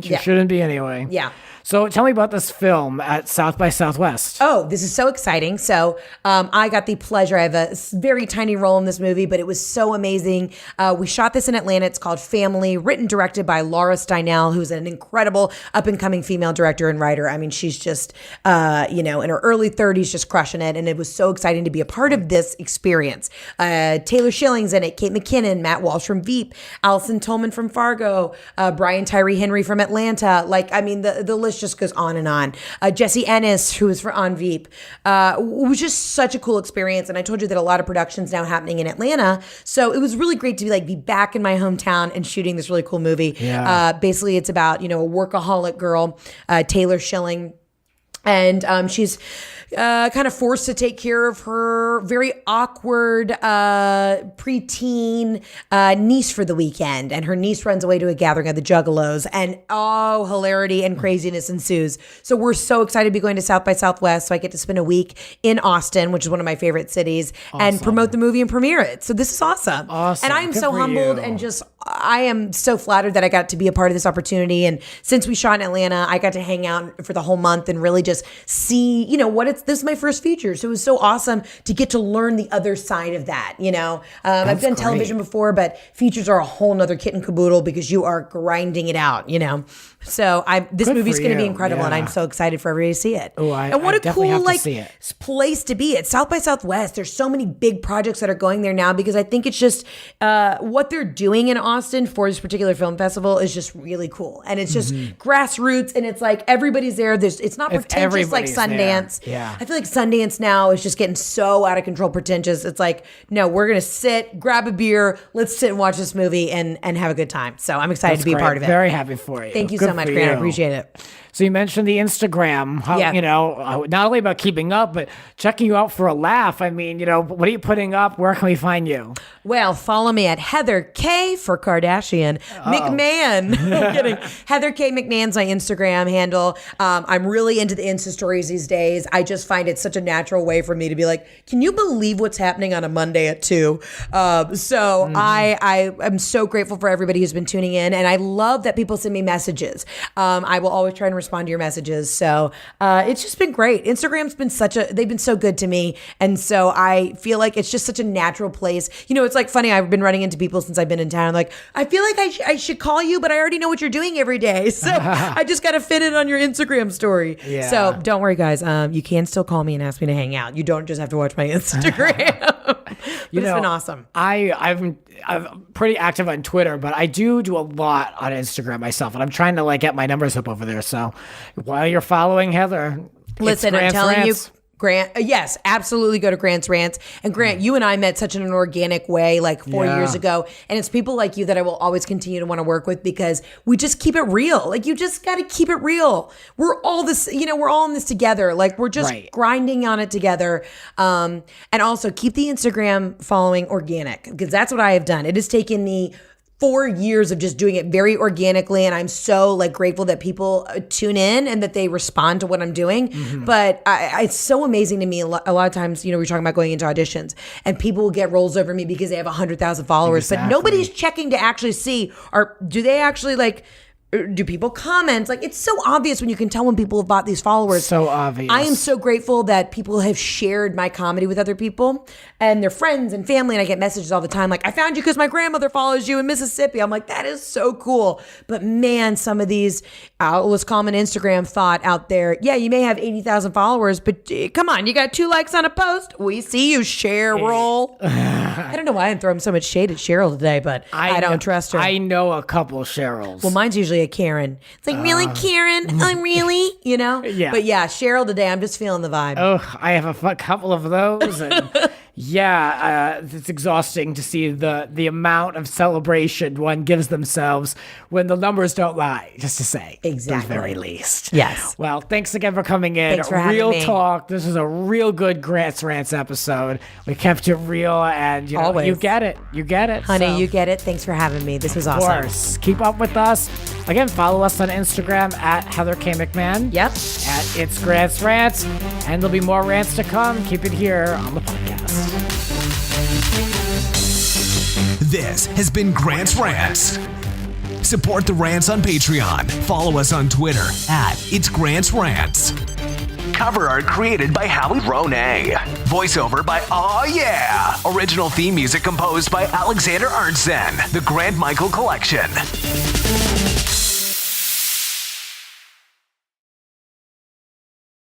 You shouldn't be anyway. Yeah. So tell me about this film at South by Southwest. Oh, this is so exciting. So I got the pleasure. I have a very tiny role in this movie, but it was so amazing. We shot this in Atlanta. It's called Family, written, directed by Laura Steinell, who's an incredible up-and-coming female director and writer. I mean, she's just, in her early 30s, just crushing it. And it was so exciting to be a part of this experience. Taylor Schilling's in it, Kate McKinnon, Matt Walsh from Veep, Allison Tolman from Fargo, Brian Tyree Henry from Atlanta. Like, I mean, the list just goes on and on. Jesse Ennis, who is on Veep. It was just such a cool experience. And I told you that a lot of production's now happening in Atlanta. So it was really great to be back in my hometown and shooting this really cool movie. Yeah. Basically, it's about, a workaholic girl, Taylor Schilling. And she's kind of forced to take care of her very awkward preteen niece for the weekend. And her niece runs away to a gathering of the Juggalos. And hilarity and craziness ensues. So we're so excited to be going to South by Southwest. So I get to spend a week in Austin, which is one of my favorite cities, and promote the movie and premiere it. So this is awesome. And I am so humbled and just, I am so flattered that I got to be a part of this opportunity. And since we shot in Atlanta, I got to hang out for the whole month and really just see, this is my first feature. So it was so awesome to get to learn the other side of that, I've done television before, but features are a whole nother kit and caboodle because you are grinding it out, So this movie's going to be incredible, and I'm so excited for everybody to see it. And what a cool place to be at South by Southwest. There's so many big projects that are going there now because I think it's just what they're doing in Austin for this particular film festival is just really cool, and it's just grassroots, and it's like everybody's there. It's not pretentious like Sundance. There. Yeah, I feel like Sundance now is just getting so out of control pretentious. It's like, no, we're gonna sit, grab a beer, let's sit and watch this movie and have a good time. So I'm excited to be a part of it. Very happy for you. Thank you so much, Grant. I appreciate it. So you mentioned the Instagram, not only about keeping up, but checking you out for a laugh. I mean, what are you putting up? Where can we find you? Well, follow me at Heather K for Kardashian McMahon. I'm kidding. Heather K McMahon's my Instagram handle. I'm really into the Insta stories these days. I just find it such a natural way for me to be like, can you believe what's happening on a Monday at 2? I am so grateful for everybody who's been tuning in, and I love that people send me messages. I will always try and respond to your messages. So it's just been great. Instagram's been they've been so good to me. And so I feel like it's just such a natural place. It's like funny. I've been running into people since I've been in town. Like, I feel like I should call you, but I already know what you're doing every day. So I just got to fit it on your Instagram story. Yeah. So don't worry, guys. You can still call me and ask me to hang out. You don't just have to watch my Instagram. It's been awesome. I'm pretty active on Twitter, but I do a lot on Instagram myself, and I'm trying to get my numbers up over there. So while you're following Heather, listen, I'm telling you, Grant, yes, absolutely go to Grant's Rants. And Grant, you and I met such in an organic way 4 years ago. And it's people like you that I will always continue to want to work with because we just keep it real. You just got to keep it real. We're all this, we're all in this together. We're just grinding on it together. And also keep the Instagram following organic because that's what I have done. It has taken me 4 years of just doing it very organically, and I'm so grateful that people tune in and that they respond to what I'm doing. Mm-hmm. But it's so amazing to me. A lot of times, we're talking about going into auditions, and people will get roles over me because they have 100,000 followers, but nobody's checking to actually see, or do they actually do people comment? It's so obvious when you can tell when people have bought these followers. So obvious. I am so grateful that people have shared my comedy with other people and their friends and family. And I get messages all the time I found you because my grandmother follows you in Mississippi. I'm like, that is so cool. But man, some of these, let's call them an Instagram thought out there. Yeah, you may have 80,000 followers, but come on, you got 2 likes on a post. We see you, Cheryl. I don't know why I'm throwing so much shade at Cheryl today, but I don't trust her. I know a couple Cheryls. Well, mine's usually a Karen. It's really, Karen? I'm really? Yeah. But yeah, Cheryl today, I'm just feeling the vibe. Oh, I have a couple of those. And it's exhausting to see the amount of celebration one gives themselves when the numbers don't lie, just to say. Exactly. At the very least. Yes. Well, thanks again for coming in. Thanks for having me. Talk. This is a real good Grant's Rants episode. We kept it real, and always. You get it. You get it. Honey, you get it. Thanks for having me. This was awesome. Of course. Keep up with us. Again, follow us on Instagram at Heather K. McMahon. Yep. At It's Grant's Rants. And there'll be more rants to come. Keep it here on the podcast. This has been Grant's Rants. Support the Rants on Patreon. Follow us on Twitter at It's Grant's Rants. Cover art created by Howie Ronay. Voiceover by Aw Yeah. Original theme music composed by Alexander Arntzen. The Grant Michael Collection.